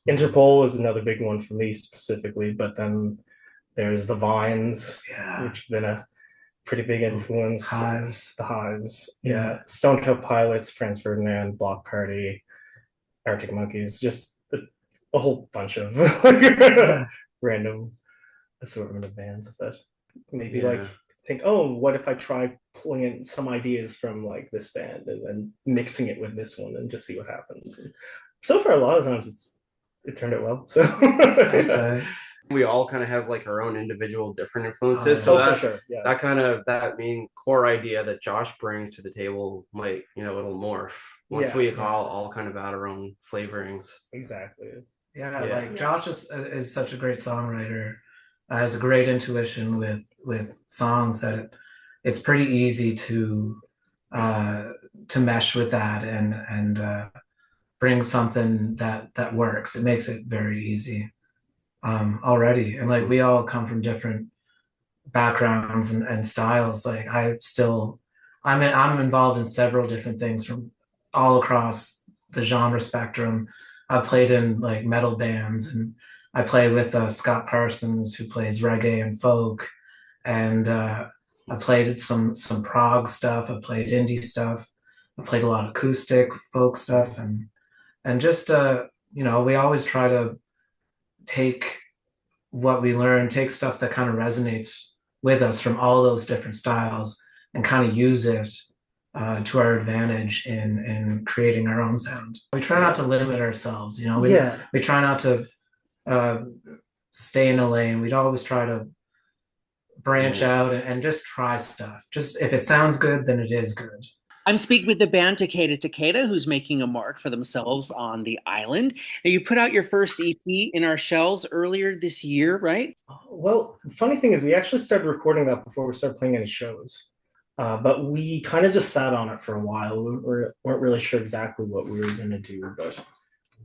Interpol is another big one for me specifically, but then there's the Vines, which have been a pretty big influence. The Hives, Stone Temple Pilots, Franz Ferdinand, Block Party, Arctic Monkeys, just a whole bunch of random assortment of bands that maybe like think, oh, what if I try pulling in some ideas from like this band and then mixing it with this one and just see what happens. And so far, a lot of times it turned out well. So we all kind of have like our own individual different influences. So that, for sure. that kind of that main core idea that Josh brings to the table might, it'll morph once we all kind of add our own flavorings. Exactly. Like Josh is such a great songwriter. Has a great intuition with songs that it's pretty easy to mesh with that and bring something that works. It makes it very easy already. And like we all come from different backgrounds and styles. Like I'm involved in several different things from all across the genre spectrum. I've played in like metal bands, and I play with Scott Parsons, who plays reggae and folk, and I played some prog stuff. I played indie stuff. I played a lot of acoustic folk stuff, and just we always try to take what we learn, take stuff that kind of resonates with us from all those different styles, and kind of use it to our advantage in creating our own sound. We try not to limit ourselves, we try not to stay in a lane. We'd always try to branch out and just try stuff. Just if it sounds good, then it is good. I'm speaking with the band Takeda, who's making a mark for themselves on the island. Now, you put out your first EP, In Our Shells, earlier this year, right? Well, the funny thing is we actually started recording that before we started playing any shows. But we kind of just sat on it for a while. We weren't really sure exactly what we were going to do, but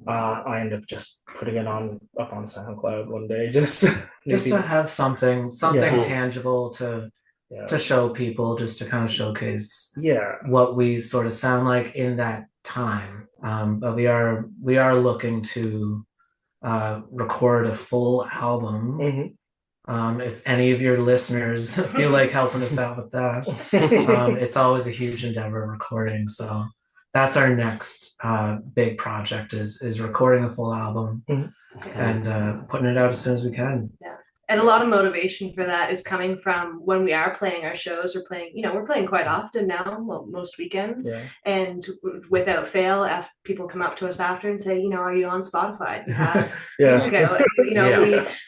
I ended up just putting it up on SoundCloud one day, just to have something tangible to show people, just to kind of showcase what we sort of sound like in that time. But we are looking to record a full album. Mm-hmm. If any of your listeners feel like helping us out with that, it's always a huge endeavor recording. So that's our next big project is recording a full album. Mm-hmm. And putting it out as soon as we can. Yeah. And a lot of motivation for that is coming from when we are playing our shows. We're playing quite often now, most weekends. Yeah. And without fail, if people come up to us after and say, are you on Spotify? Do you have music out?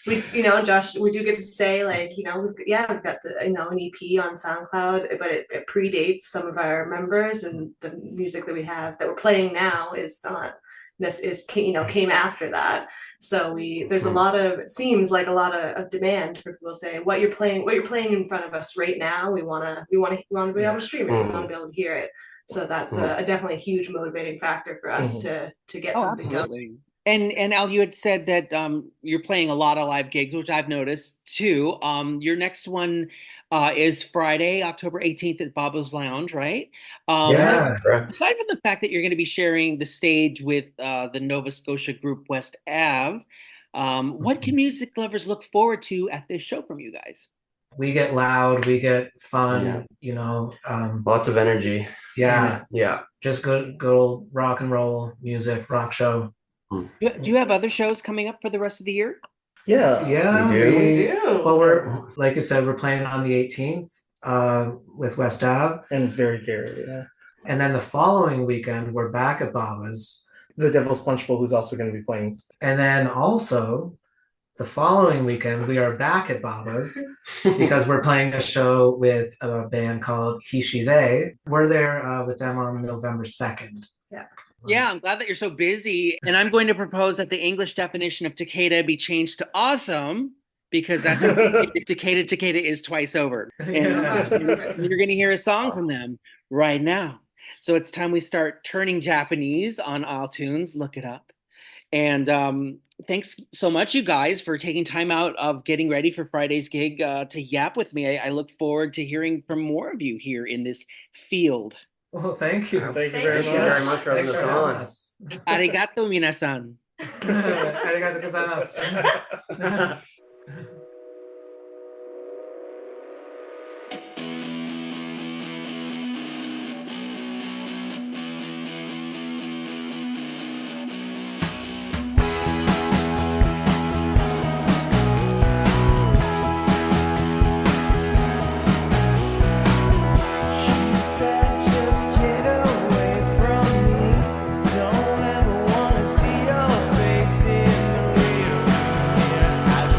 We Josh, we do get to say we've got an EP on SoundCloud, but it predates some of our members, and the music that we have that we're playing now is not. This came after that. So there's it seems like a lot of demand for people to say what you're playing in front of us right now. We want to be able to stream it. We want to be able to hear it. So that's definitely a huge motivating factor for us to get something going. And Al, you had said that you're playing a lot of live gigs, which I've noticed too. Your next one is Friday, October 18th at Baba's Lounge, right? Aside from the fact that you're going to be sharing the stage with the Nova Scotia group West Ave, what can music lovers look forward to at this show from you guys? We get loud, we get fun, lots of energy. Yeah. Just good old rock and roll music, rock show. Do you have other shows coming up for the rest of the year? Yeah, we do. Well, we're like you said, we're playing on the 18th with West Ave and Very Gary. Yeah, and then the following weekend we're back at Baba's. The Devil's Punch Bowl, who's also going to be playing, and then also the following weekend we are back at Baba's because we're playing a show with a band called He She They. We're there with them on November 2nd. Yeah, I'm glad that you're so busy. And I'm going to propose that the English definition of Takeda be changed to awesome, because that's Takeda is twice over. And you're going to hear a song from them right now. So it's time we start turning Japanese on iTunes. Look it up. And thanks so much, you guys, for taking time out of getting ready for Friday's gig to yap with me. I look forward to hearing from more of you here in this field. Well, thank you. Thank you very much for having us on. Arigato, minasan. Arigato gozaimasu. Don't ever wanna see your face in the rear view mirror as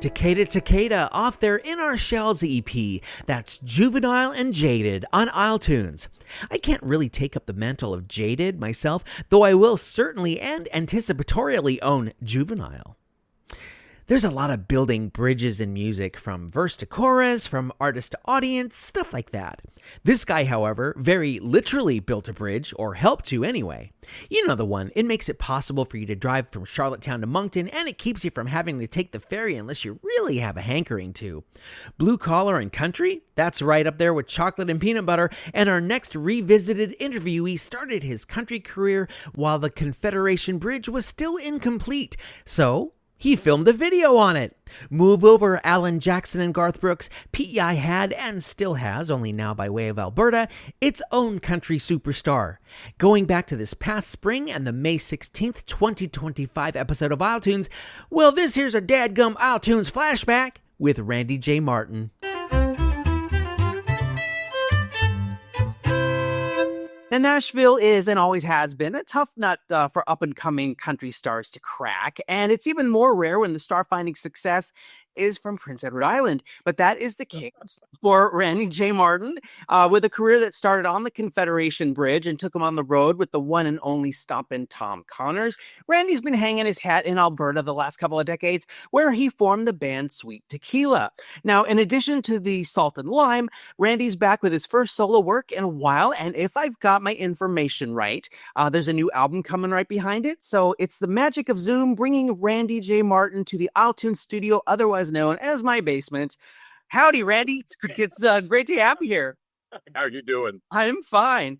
Takeda Takeda off their In Our Shells EP. That's Juvenile and Jaded on isletunes. I can't really take up the mantle of Jaded myself, though I will certainly and anticipatorily own Juvenile. There's a lot of building bridges in music, from verse to chorus, from artist to audience, stuff like that. This guy, however, very literally built a bridge, or helped to anyway. You know the one. It makes it possible for you to drive from Charlottetown to Moncton, and it keeps you from having to take the ferry unless you really have a hankering to. Blue Collar and Country? That's right up there with Chocolate and Peanut Butter, and our next revisited interviewee started his country career while the Confederation Bridge was still incomplete. So he filmed a video on it. Move over, Alan Jackson and Garth Brooks. PEI had, and still has, only now by way of Alberta, its own country superstar. Going back to this past spring and the May 16th, 2025 episode of isletunes, well, this here's a dadgum isletunes flashback with Randy J. Martin. Now, Nashville is and always has been a tough nut for up-and-coming country stars to crack, and it's even more rare when the star-finding success is from Prince Edward Island. But that is the case for Randy J. Martin, with a career that started on the Confederation Bridge and took him on the road with the one and only Stompin' Tom Connors. Randy's been hanging his hat in Alberta the last couple of decades, where he formed the band Sweet Tequila. Now, in addition to the Salt and Lime, Randy's back with his first solo work in a while, and if I've got my information right, there's a new album coming right behind it. So it's the magic of Zoom bringing Randy J. Martin to the isletunes studio, otherwise known as my basement. Howdy, Randy. It's great to have you here. How are you doing? I'm fine.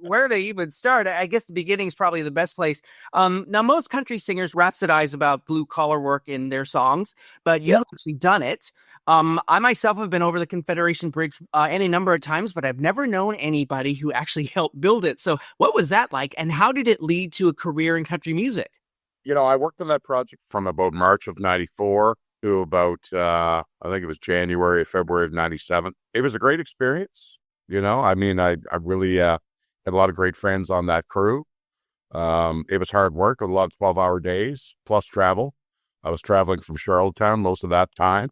Where to even start? I guess the beginning is probably the best place. Now, most country singers rhapsodize about blue-collar work in their songs, but you haven't actually done it. I myself have been over the Confederation Bridge any number of times, but I've never known anybody who actually helped build it. So what was that like, and how did it lead to a career in country music? You know, I worked on that project from about March of 94 to about, I think it was January, February of 97. It was a great experience. You know, I mean, I really had a lot of great friends on that crew. It was hard work, a lot of 12-hour days, plus travel. I was traveling from Charlottetown most of that time.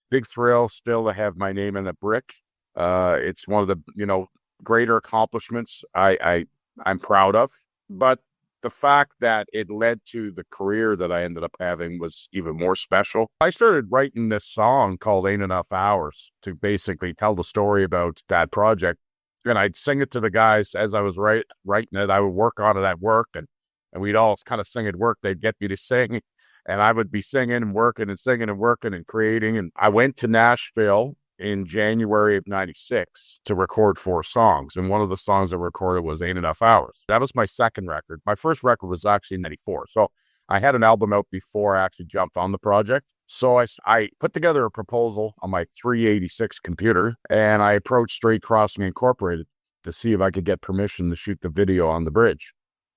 Big thrill still to have my name in a brick. It's one of the, greater accomplishments I'm proud of. But the fact that it led to the career that I ended up having was even more special. I started writing this song called Ain't Enough Hours to basically tell the story about that project. And I'd sing it to the guys as I was writing it. I would work on it at work, and we'd all kind of sing at work. They'd get me to sing, and I would be singing and working and singing and working and creating. And I went to Nashville in January of 96 to record 4 songs. And one of the songs I recorded was Ain't Enough Hours. That was my second record. My first record was actually in 94. So I had an album out before I actually jumped on the project. So I put together a proposal on my 386 computer, and I approached Straight Crossing Incorporated to see if I could get permission to shoot the video on the bridge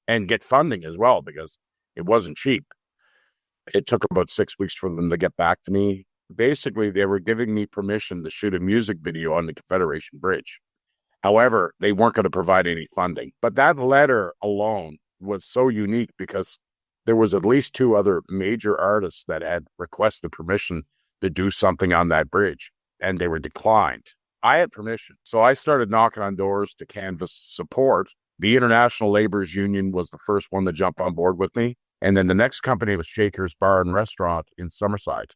and get funding as well, because it wasn't cheap. It took about 6 weeks for them to get back to me. Basically, they were giving me permission to shoot a music video on the Confederation Bridge. However, they weren't going to provide any funding. But that letter alone was so unique because there was at least 2 other major artists that had requested permission to do something on that bridge, and they were declined. I had permission. So I started knocking on doors to canvass support. The International Laborers Union was the first one to jump on board with me. And then the next company was Shaker's Bar and Restaurant in Summerside.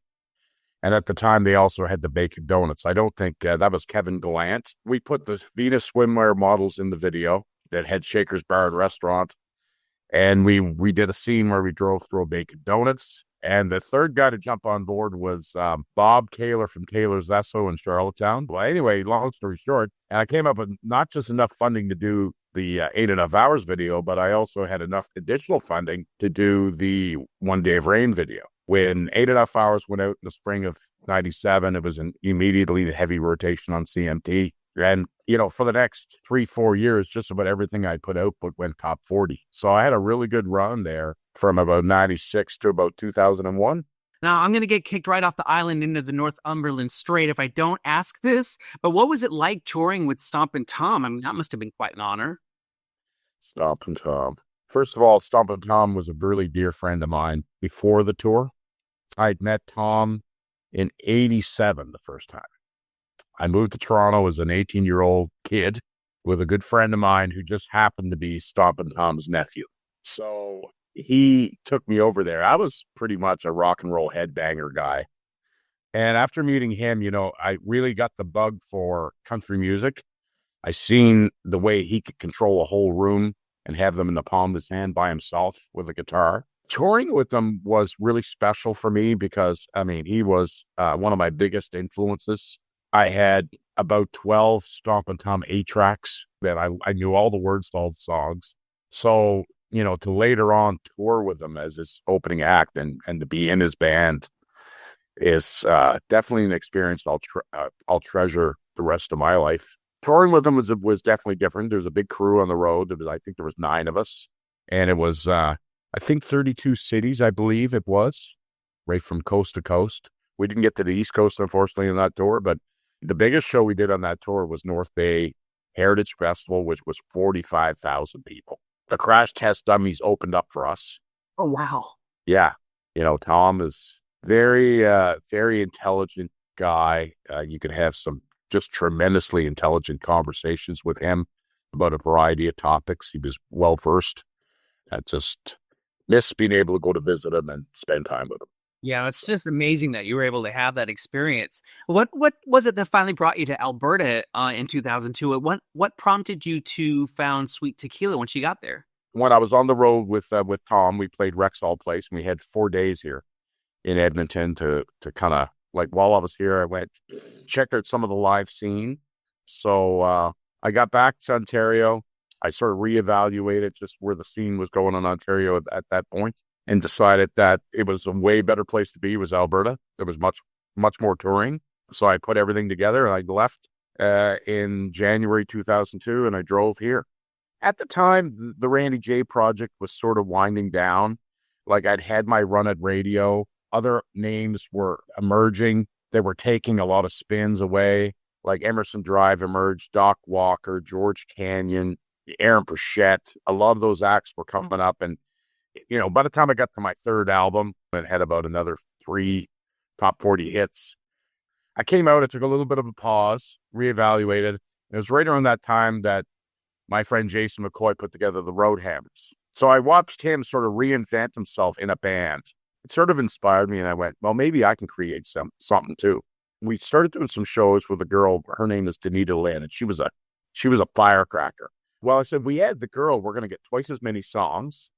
And at the time, they also had the Bacon Donuts. I don't think that was Kevin Gallant. We put the Venus swimwear models in the video that had Shaker's Bar and Restaurant. And we did a scene where we drove through Bacon Donuts. And the third guy to jump on board was Bob Kaler from Kaler's Esso in Charlottetown. Well, anyway, long story short, and I came up with not just enough funding to do the Ain't Enough Hours video, but I also had enough additional funding to do the One Day of Rain video. When Ain't Enough Hours went out in the spring of 97, it was immediately in heavy rotation on CMT. And, for the next 3-4 years, just about everything I put out went top 40. So I had a really good run there from about 96 to about 2001. Now, I'm going to get kicked right off the island into the Northumberland Strait if I don't ask this, but what was it like touring with Stompin' Tom? I mean, that must have been quite an honor. Stompin' Tom. First of all, Stompin' Tom was a really dear friend of mine before the tour. I'd met Tom in 87 the first time. I moved to Toronto as an 18-year-old kid with a good friend of mine who just happened to be Stompin' Tom's nephew. So he took me over there. I was pretty much a rock and roll headbanger guy. And after meeting him, I really got the bug for country music. I seen the way he could control a whole room and have them in the palm of his hand by himself with a guitar. Touring with him was really special for me because, he was one of my biggest influences. I had about 12 Stompin' Tom 8-tracks that I knew all the words to all the songs. So, to later on tour with him as his opening act and to be in his band is definitely an experience I'll treasure the rest of my life. Touring with him was definitely different. There was a big crew on the road. I think there was 9 of us. And it was, 32 cities, I believe it was, right from coast to coast. We didn't get to the East Coast, unfortunately, on that tour, but the biggest show we did on that tour was North Bay Heritage Festival, which was 45,000 people. The Crash Test Dummies opened up for us. Oh, wow. Yeah. Tom is very, very intelligent guy. You could have some just tremendously intelligent conversations with him about a variety of topics. He was well-versed. I just miss being able to go to visit him and spend time with him. Yeah, it's just amazing that you were able to have that experience. What was it that finally brought you to Alberta in 2002? What prompted you to found Sweet Tequila when she got there? When I was on the road with Tom, we played Rexall Place, and we had 4 days here in Edmonton to kind of, while I was here, I went, checked out some of the live scene. So I got back to Ontario. I sort of reevaluated just where the scene was going in Ontario at that point, and decided that it was a way better place to be was Alberta. There was much, much more touring. So I put everything together and I left in January 2002 and I drove here. At the time, the Randy J project was sort of winding down. I'd had my run at radio. Other names were emerging. They were taking a lot of spins away. Emerson Drive emerged, Doc Walker, George Canyon, Aaron Pritchett. A lot of those acts were coming up, and by the time I got to my 3rd album, it had about another 3 top 40 hits. I came out, I took a little bit of a pause, reevaluated. It was right around that time that my friend Jason McCoy put together the Roadhammers. So I watched him sort of reinvent himself in a band. It sort of inspired me, and I went, well, maybe I can create something too. We started doing some shows with a girl. Her name is Danita Lynn, and she was a firecracker. Well, I said, we add the girl, we're going to get twice as many songs.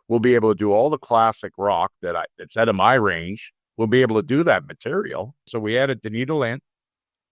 We'll be able to do all the classic rock that's out of my range. We'll be able to do that material. So we added Danita Lynn.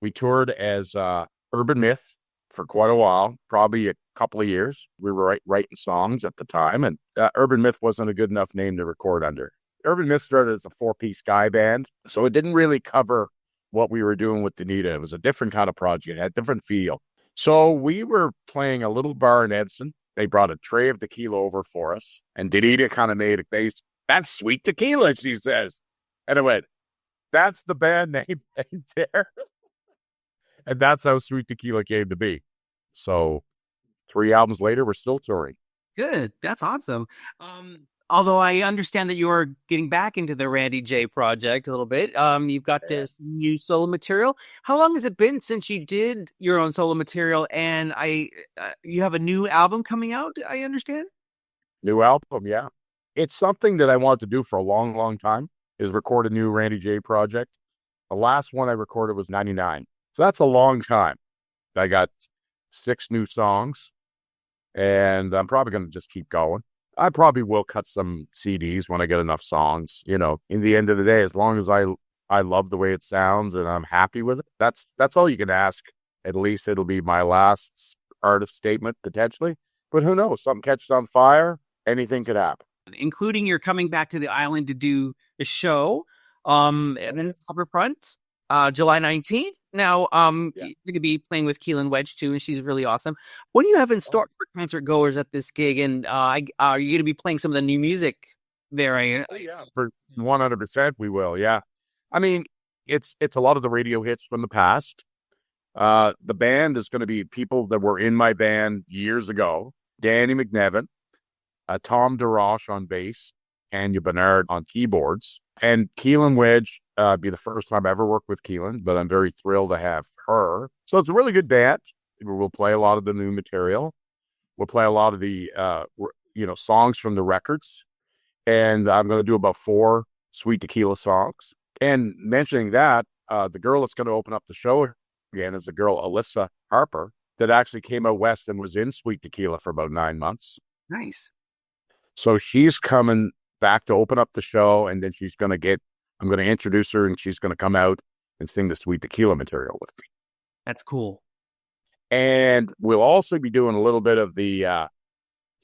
We toured as Urban Myth for quite a while, probably a couple of years. We were writing songs at the time, and Urban Myth wasn't a good enough name to record under. Urban Myth started as a 4-piece guy band, so it didn't really cover what we were doing with Danita. It was a different kind of project. It had a different feel. So we were playing a little bar in Edson. They brought a tray of tequila over for us, and Danita kind of made a face. That's Sweet Tequila, she says. And I went, that's the band name right there. And that's how Sweet Tequila came to be. So 3 albums later, we're still touring. Good. That's awesome. Although I understand that you are getting back into the Randy J project a little bit. You've got this new solo material. How long has it been since you did your own solo material? And you have a new album coming out, I understand? New album, yeah. It's something that I wanted to do for a long, long time, is record a new Randy J project. The last one I recorded was 99. So that's a long time. I got 6 new songs, and I'm probably going to just keep going. I probably will cut some CDs when I get enough songs. In the end of the day, as long as I love the way it sounds and I'm happy with it, that's all you can ask. At least it'll be my last artist statement, potentially. But who knows? Something catches on fire, anything could happen. Including you're coming back to the island to do a show, and then Harbourfront, July 19th. Now, you're going to be playing with Keelan Wedge too, and she's really awesome. What do you have in store for concert goers at this gig? And are you going to be playing some of the new music there? For 100%, we will. Yeah, I mean, it's a lot of the radio hits from the past. The band is going to be people that were in my band years ago: Danny McNevin, Tom DeRoche on bass, Anya Bernard on keyboards. And Keelan Wedge, be the first time I ever worked with Keelan, but I'm very thrilled to have her. So it's a really good band. We'll play a lot of the new material. We'll play a lot of the, songs from the records. And I'm going to do about 4 Sweet Tequila songs. And mentioning that, the girl that's going to open up the show again is the girl, Alyssa Harper, that actually came out west and was in Sweet Tequila for about 9 months. Nice. So she's coming back to open up the show, and then I'm going to introduce her, and she's going to come out and sing the Sweet Tequila material with me. That's cool. And we'll also be doing a little bit of the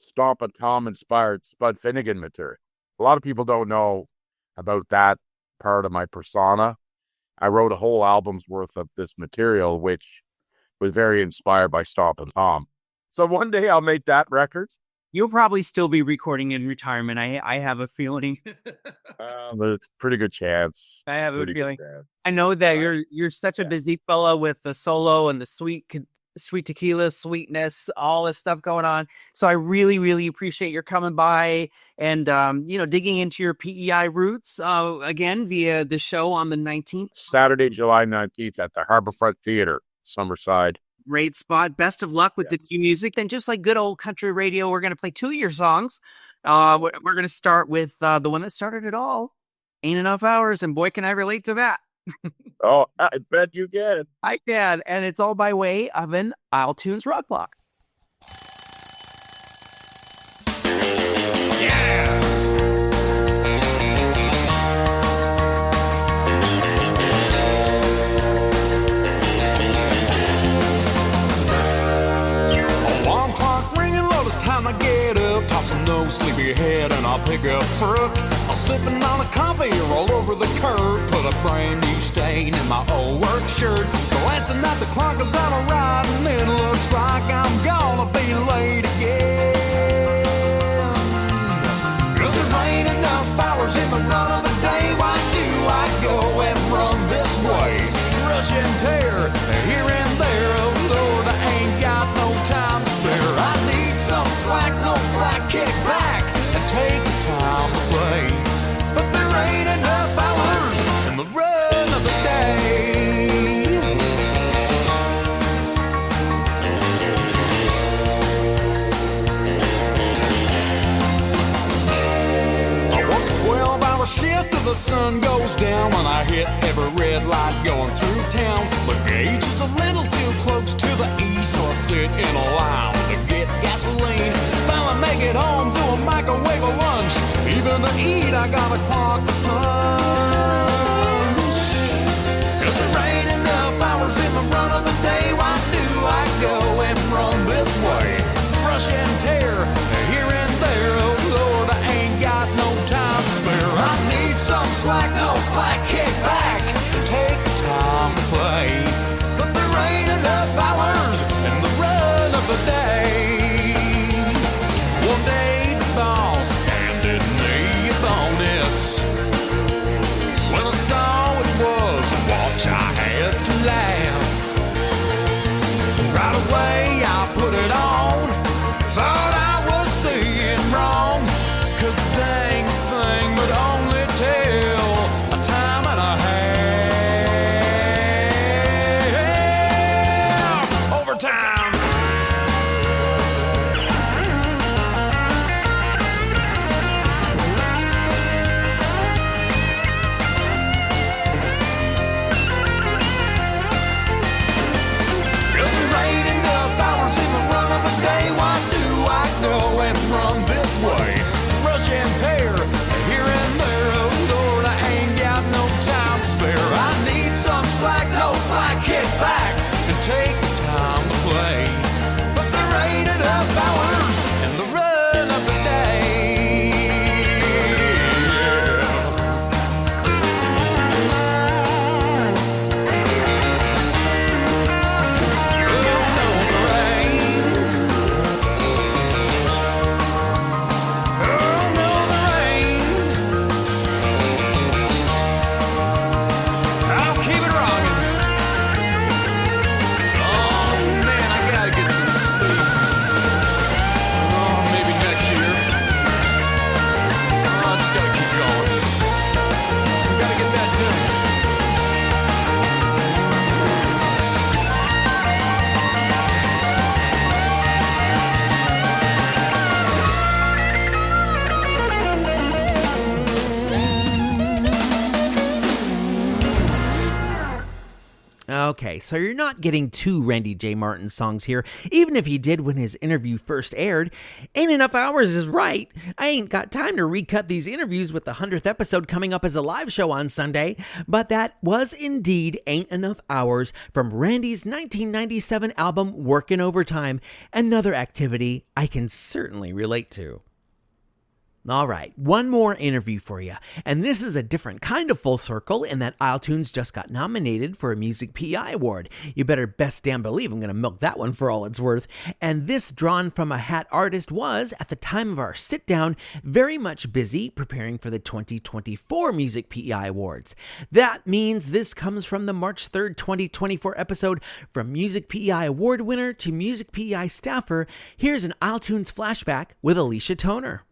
Stompin' Tom inspired Spud Finnegan material. A lot of people don't know about that part of my persona. I wrote a whole album's worth of this material, which was very inspired by Stompin' Tom. So one day I'll make that record. You'll probably still be recording in retirement. I have a feeling. But it's a pretty good chance. I have a feeling. I know that you're such a busy fella with the solo and the sweet tequila, sweetness, all this stuff going on. So I really, really appreciate your coming by and, digging into your PEI roots again via the show on the 19th. Saturday, July 19th at the Harborfront Theater, Summerside. Great spot. Best of luck with the new music. Then just like good old country radio, we're going to play 2 of your songs. We're going to start with the one that started it all, Ain't Enough Hours. And boy, can I relate to that. Oh, I bet you can. I can. And it's all by way of an isletunes rock block. I get up, tossing no sleepy head, and I'll pick up fruit. I'm sipping on a coffee, roll over the curb, put a brand new stain in my old work shirt. Glancing at the clock as I'm riding, it looks like I'm gonna be late again. 'Cause there ain't enough hours in the run of the day. Why do I go and run this way? Rush and tear, here and there. Oh Lord, I ain't got no time to spare. I need some slack, no flack, kick back and take the time to play. But there ain't enough hours in the run of the day. I work a 12-hour shift till the sun goes down. When I hit every red light going through town, the gauge is a little too close to the east, so I sit in a line to get gasoline. Finally make it home to a microwave a lunch. Even to eat, I got a clock to punch. 'Cause there ain't enough hours in the run of the day. Why do I go and run this way? Rush and tear, here and there. Oh Lord, I ain't got no time to spare. I need some slack, no flack, kick back and take the time to play. But there ain't enough hours in the run of the day. One day the boss handed me a bonus when I Okay, so you're not getting two Randy J. Martin songs here, even if he did when his interview first aired. Ain't Enough Hours is right. I ain't got time to recut these interviews with the 100th episode coming up as a live show on Sunday, but that was indeed Ain't Enough Hours from Randy's 1997 album Workin' Overtime, another activity I can certainly relate to. All right, one more interview for you, and this is a different kind of full circle in that isletunes just got nominated for a Music PEI Award. You better best damn believe I'm going to milk that one for all it's worth. And this drawn from a hat artist was, at the time of our sit down, very much busy preparing for the 2024 Music PEI Awards. That means this comes from the March 3rd, 2024 episode, From Music PEI Award Winner to Music PEI Staffer. Here's an isletunes flashback with Alicia Toner.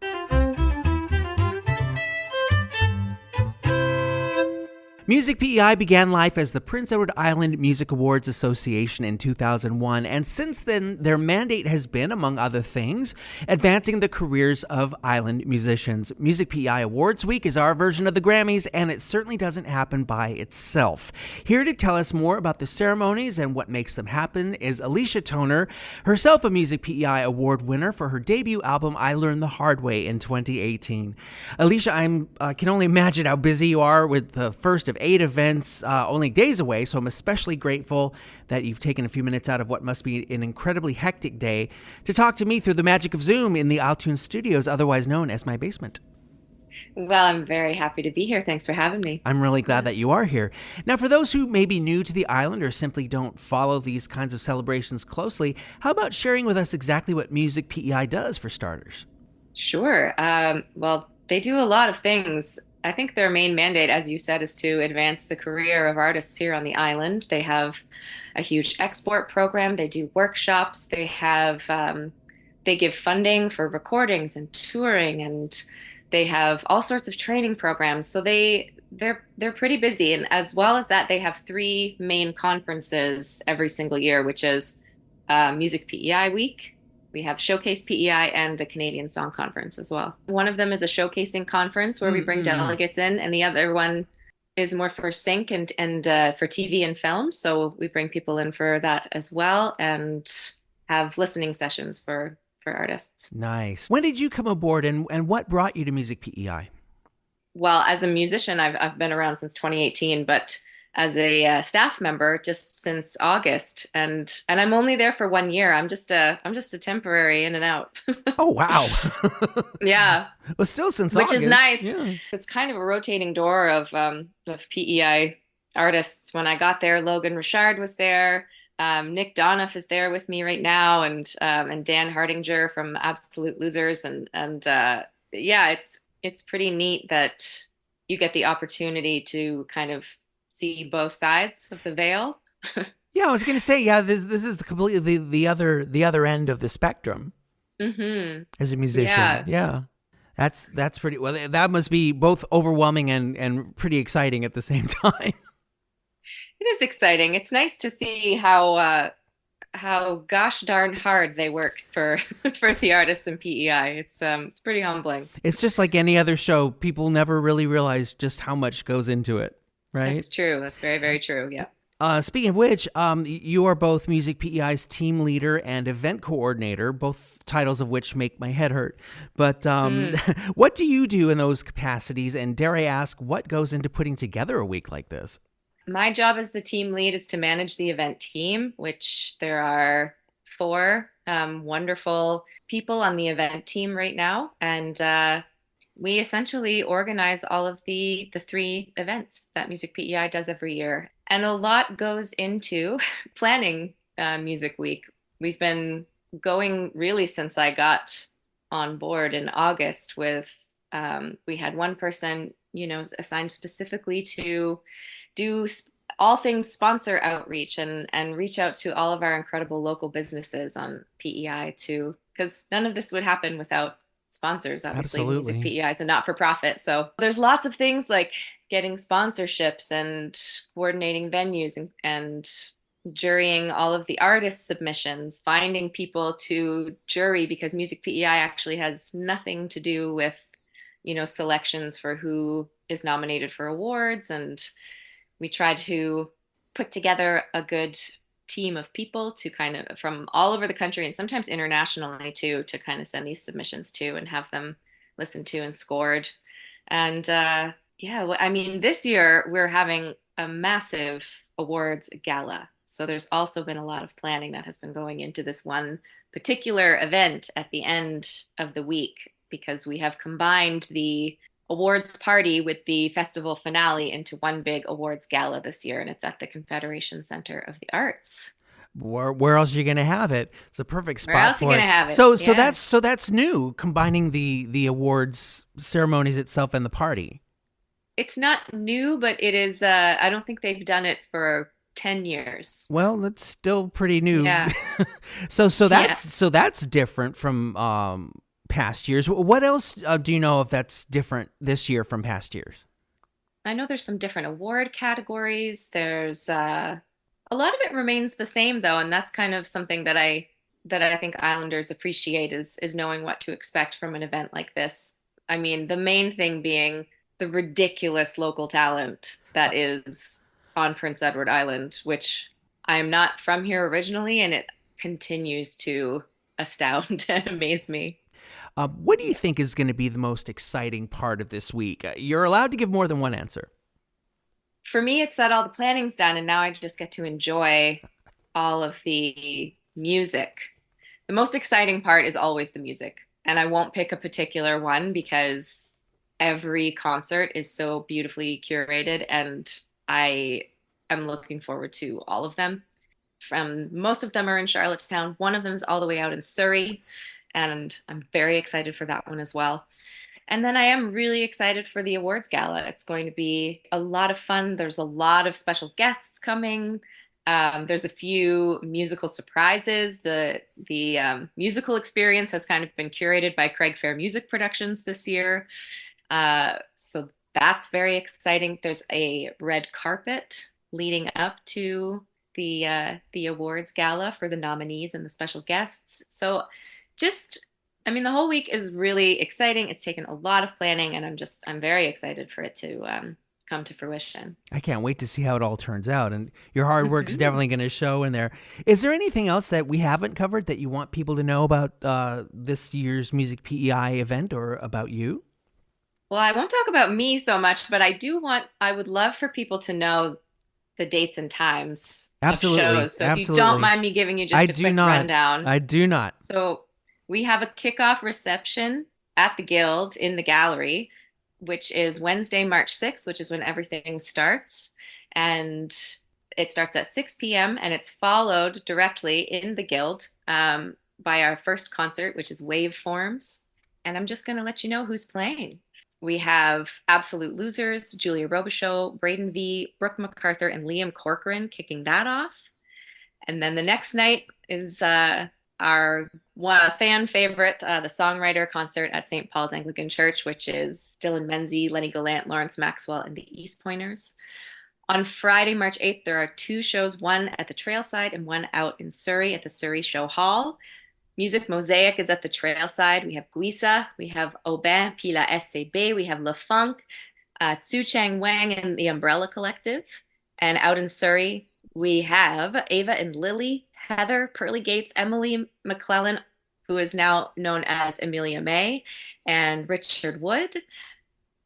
Music PEI began life as the Prince Edward Island Music Awards Association in 2001, and since then, their mandate has been, among other things, advancing the careers of island musicians. Music PEI Awards Week is our version of the Grammys, and it certainly doesn't happen by itself. Here to tell us more about the ceremonies and what makes them happen is Alicia Toner, herself a Music PEI Award winner for her debut album, I Learned the Hard Way, in 2018. Alicia, I can only imagine how busy you are with the first of 8 events only days away, so I'm especially grateful that you've taken a few minutes out of what must be an incredibly hectic day to talk to me through the magic of Zoom in the isletunes studios, otherwise known as my basement. Well, I'm very happy to be here. Thanks for having me. I'm really glad that you are here. Now, for those who may be new to the island or simply don't follow these kinds of celebrations closely, how about sharing with us exactly what Music PEI does, for starters? Sure. Well, they do a lot of things. I think their main mandate, as you said, is to advance the career of artists here on the island. They have a huge export program. They do workshops. They have they give funding for recordings and touring, and they have all sorts of training programs. So they're pretty busy. And as well as that, they have 3 main conferences every single year, which is Music PEI Week. We have Showcase PEI and the Canadian Song Conference as well. One of them is a showcasing conference where we bring delegates in, and the other one is more for sync and for TV and film. So we bring people in for that as well and have listening sessions for artists. Nice. When did you come aboard, and what brought you to Music PEI? Well, as a musician, I've been around since 2018, but as a staff member just since August, and I'm only there for 1 year. I'm just a temporary in and out. Oh wow. Yeah. Well, still since which August. is nice. Yeah. It's kind of a rotating door of PEI artists. When I got there, Logan Richard was there. Nick Donoff is there with me right now, and Dan Hardinger from Absolute Losers, and yeah, it's pretty neat that you get the opportunity to kind of see both sides of the veil. Yeah, I was going to say, yeah, this is completely the other end of the spectrum. Mm-hmm. As a musician, yeah. That's pretty well. That must be both overwhelming and pretty exciting at the same time. It is exciting. It's nice to see how gosh darn hard they work for the artists in PEI. It's pretty humbling. It's just like any other show. People never really realize just how much goes into it, right? That's true. That's very, very true. Yeah. Speaking of which, you are both Music PEI's team leader and event coordinator, both titles of which make my head hurt. But what do you do in those capacities? And dare I ask, what goes into putting together a week like this? My job as the team lead is to manage the event team, which there are 4 wonderful people on the event team right now. And we essentially organize all of the 3 events that Music PEI does every year. And a lot goes into planning Music Week. We've been going really since I got on board in August with, we had one person, assigned specifically to do all things sponsor outreach and reach out to all of our incredible local businesses on PEI too, because none of this would happen without sponsors. Obviously, Absolutely. Music PEI is a not-for-profit. So there's lots of things like getting sponsorships and coordinating venues and jurying all of the artist submissions, finding people to jury, because Music PEI actually has nothing to do with, selections for who is nominated for awards. And we try to put together a good team of people to kind of from all over the country and sometimes internationally too, to kind of send these submissions to and have them listened to and scored. And I mean, this year we're having a massive awards gala. So there's also been a lot of planning that has been going into this one particular event at the end of the week, because we have combined the awards party with the festival finale into one big awards gala this year, and it's at the Confederation Center of the Arts. Where else are you going to have it? It's a perfect spot Where else for are you it. going to have it? So that's new, combining the awards ceremonies itself and the party. It's not new, but it is. I don't think they've done it for 10 years. Well, that's still pretty new. Yeah. so that's different from past years. What else do you know if that's different this year from past years? I know there's some different award categories. There's a lot of it remains the same though, and that's kind of something that I think Islanders appreciate is knowing what to expect from an event like this. I mean, the main thing being the ridiculous local talent that is on Prince Edward Island, which I am not from here originally, and it continues to astound and amaze me. What do you think is going to be the most exciting part of this week? You're allowed to give more than one answer. For me, it's that all the planning's done, and now I just get to enjoy all of the music. The most exciting part is always the music, and I won't pick a particular one because every concert is so beautifully curated, and I am looking forward to all of them. Most of them are in Charlottetown. One of them is all the way out in Surrey, and I'm very excited for that one as well. And then I am really excited for the awards gala. It's going to be a lot of fun. There's a lot of special guests coming. There's a few musical surprises. The musical experience has kind of been curated by Craig Fair Music Productions this year. So that's very exciting. There's a red carpet leading up to the awards gala for the nominees and the special guests. So the whole week is really exciting. It's taken a lot of planning, and I'm very excited for it to come to fruition. I can't wait to see how it all turns out, and your hard work is definitely going to show in there. Is there anything else that we haven't covered that you want people to know about this year's Music PEI event or about you? Well, I won't talk about me so much, but I would love for people to know the dates and times of shows. So if you don't mind me giving you just a quick rundown. I do not. So we have a kickoff reception at the Guild in the gallery, which is Wednesday, March 6th, which is when everything starts. And it starts at 6 p.m. and it's followed directly in the Guild by our first concert, which is Waveforms. And I'm just going to let you know who's playing. We have Absolute Losers, Julia Robichaud, Braden V, Brooke MacArthur, and Liam Corcoran kicking that off. And then the next night is our fan favorite, the songwriter concert at St. Paul's Anglican Church, which is Dylan Menzies, Lenny Gallant, Lawrence Maxwell, and the East Pointers. On Friday, March 8th, there are two shows, one at the Trailside and one out in Surrey at the Surrey Show Hall. Music Mosaic is at the Trailside. We have Guisa, we have Aubin, Pila SCB, we have Le Funk, Tzu Chang Wang and the Umbrella Collective. And out in Surrey, we have Ava and Lily, Heather, Pearly Gates, Emily McClellan, who is now known as Amelia May, and Richard Wood.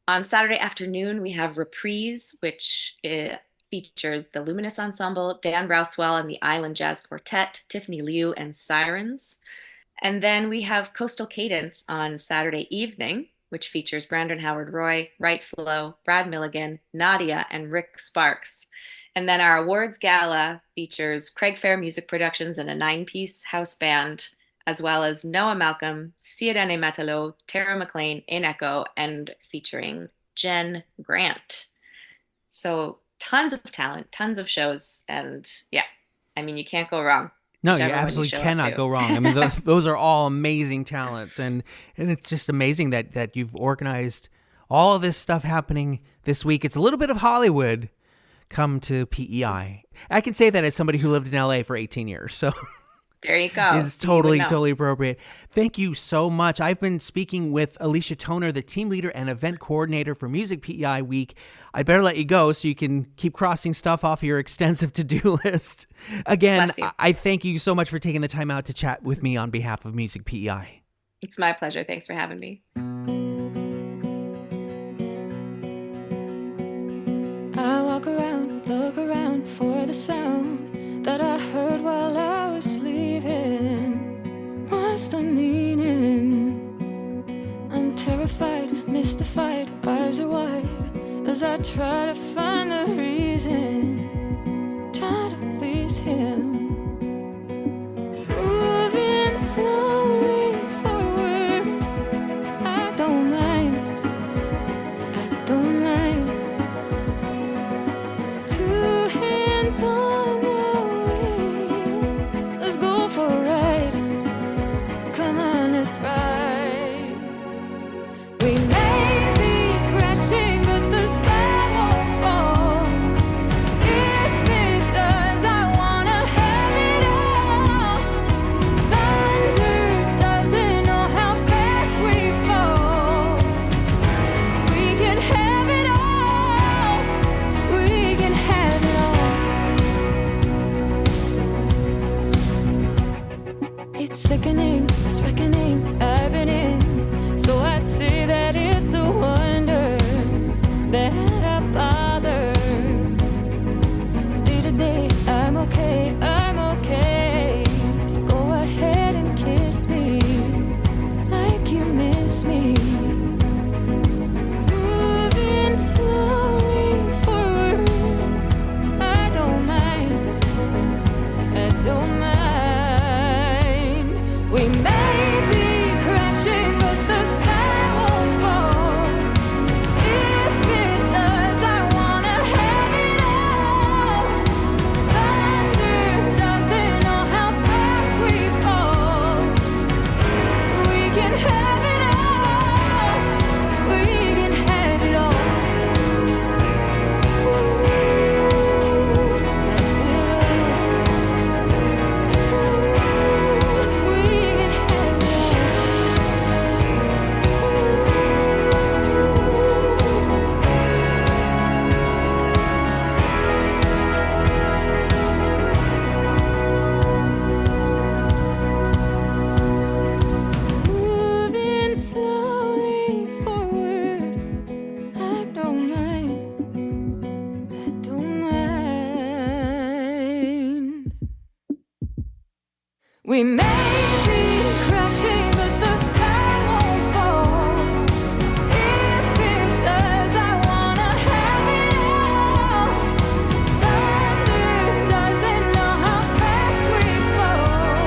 On Saturday afternoon, we have Reprise, which features the Luminous Ensemble, Dan Browswell and the Island Jazz Quartet, Tiffany Liu and Sirens. And then we have Coastal Cadence on Saturday evening, which features Brandon Howard Roy, Right Flo, Brad Milligan, Nadia, and Rick Sparks. And then our awards gala features Craig Fair Music Productions and a 9-piece house band, as well as Noah Malcolm, Sirene Matalo, Tara McLean in Echo, and featuring Jen Grant. So tons of talent, tons of shows, and you can't go wrong. No, you absolutely cannot go wrong. I mean, those are all amazing talents, and it's just amazing that you've organized all of this stuff happening this week. It's a little bit of Hollywood come to PEI. I can say that as somebody who lived in LA for 18 years. So There you go. It's So you would totally, know. totally appropriate. Thank you so much. I've been speaking with Alicia Toner, the team leader and event coordinator for Music PEI Week. I better let you go so you can keep crossing stuff off your extensive to-do list. Again, Bless you. I thank you so much for taking the time out to chat with me on behalf of Music PEI. It's my pleasure. Thanks for having me. I walk around, look around for the sound that I heard while I was leaving. What's the meaning? I'm terrified, mystified, eyes are wide as I try to find the reason. Try to please him. Moving slowly forward. I don't mind. I don't mind. Two hands on the wheel. Let's go for a ride. Come on, let's ride. We may be crashing, but the sky won't fall. If it does, I wanna have it all. Thunder doesn't know how fast we fall. We can have it all. We can have it all. It's sickening, this reckoning I've been in. So I'd say that it's a wonder that I bother. Day to day, I'm okay, I'm okay. So go ahead and kiss me like you miss me. Moving slowly forward. I don't mind. I don't mind. We may be crashing, but the sky won't fall. If it does, I wanna have it all. Thunder doesn't know how fast we fall. We can have it all. We can have it all. Ooh, have it all. Ooh, we can have it Moving slowly forward. I don't mind. I don't mind. We may be crashing, but the sky won't fall. If it does, I wanna have it all. Thunder doesn't know how fast we fall.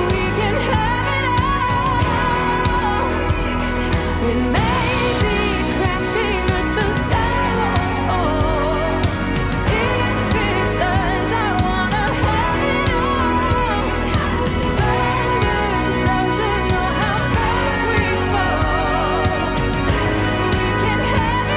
We can have it all. We may be crashing, but the sky won't fall. If it does, I wanna have it all. Thunder doesn't know how fast we fall. We can have it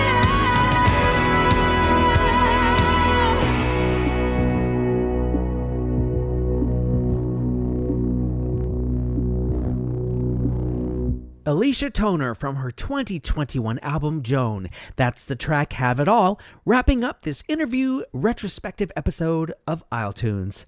Alicia Toner from her 2021 album Joan. That's the track Have It All, wrapping up this interview retrospective episode of isletunes.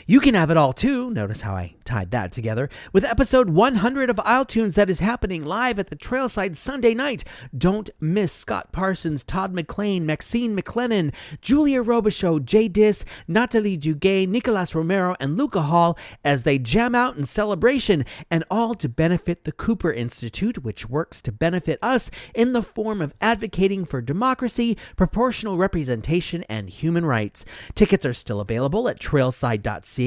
You can have it all too, notice how I tied that together, with episode 100 of isletunes that is happening live at the Trailside Sunday night. Don't miss Scott Parsons, Todd McLean, Maxine McLennan, Julia Robichaud, Jay Dis, Natalie Duguay, Nicolas Romero, and Luca Hall as they jam out in celebration, and all to benefit the Cooper Institute, which works to benefit us in the form of advocating for democracy, proportional representation, and human rights. Tickets are still available at trailside.ca,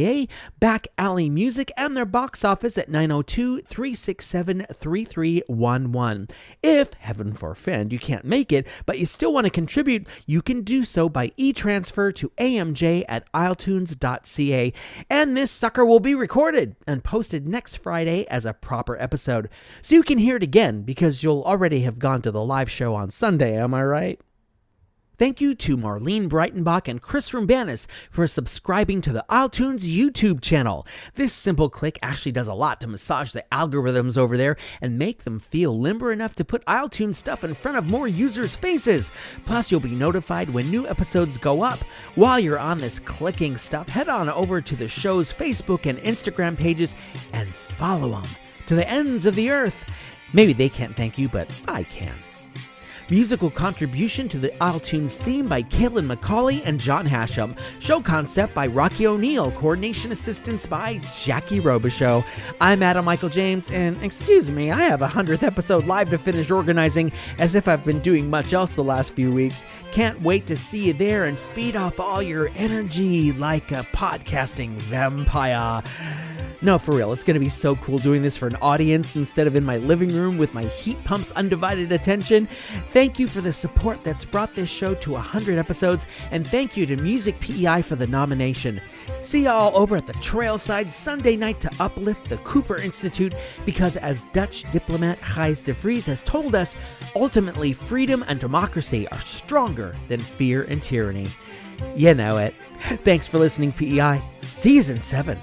Back Alley Music, and their box office at 902-367-3311. If, heaven forfend, you can't make it, but you still want to contribute, you can do so by e-transfer to amj@isletunes.ca. And this sucker will be recorded and posted next Friday as a proper episode. So you can hear it again because you'll already have gone to the live show on Sunday, am I right? Thank you to Marlene Breitenbach and Chris Rumbanis for subscribing to the isletunes YouTube channel. This simple click actually does a lot to massage the algorithms over there and make them feel limber enough to put iTunes stuff in front of more users' faces. Plus, you'll be notified when new episodes go up. While you're on this clicking stuff, head on over to the show's Facebook and Instagram pages and follow them to the ends of the earth. Maybe they can't thank you, but I can. Musical contribution to the isletunes theme by Caitlin McCauley and John Hashem. Show concept by Rocky O'Neill. Coordination assistance by Jackie Robichaux. I'm Adam Michael James, and excuse me, I have a 100th episode live to finish organizing, as if I've been doing much else the last few weeks. Can't wait to see you there and feed off all your energy like a podcasting vampire. No, for real, it's going to be so cool doing this for an audience instead of in my living room with my heat pump's undivided attention. Thank you for the support that's brought this show to 100 episodes, and thank you to Music PEI for the nomination. See y'all over at the Trailside Sunday night to uplift the Cooper Institute, because as Dutch diplomat Gijs de Vries has told us, ultimately freedom and democracy are stronger than fear and tyranny. You know it. Thanks for listening, PEI. See you in 7.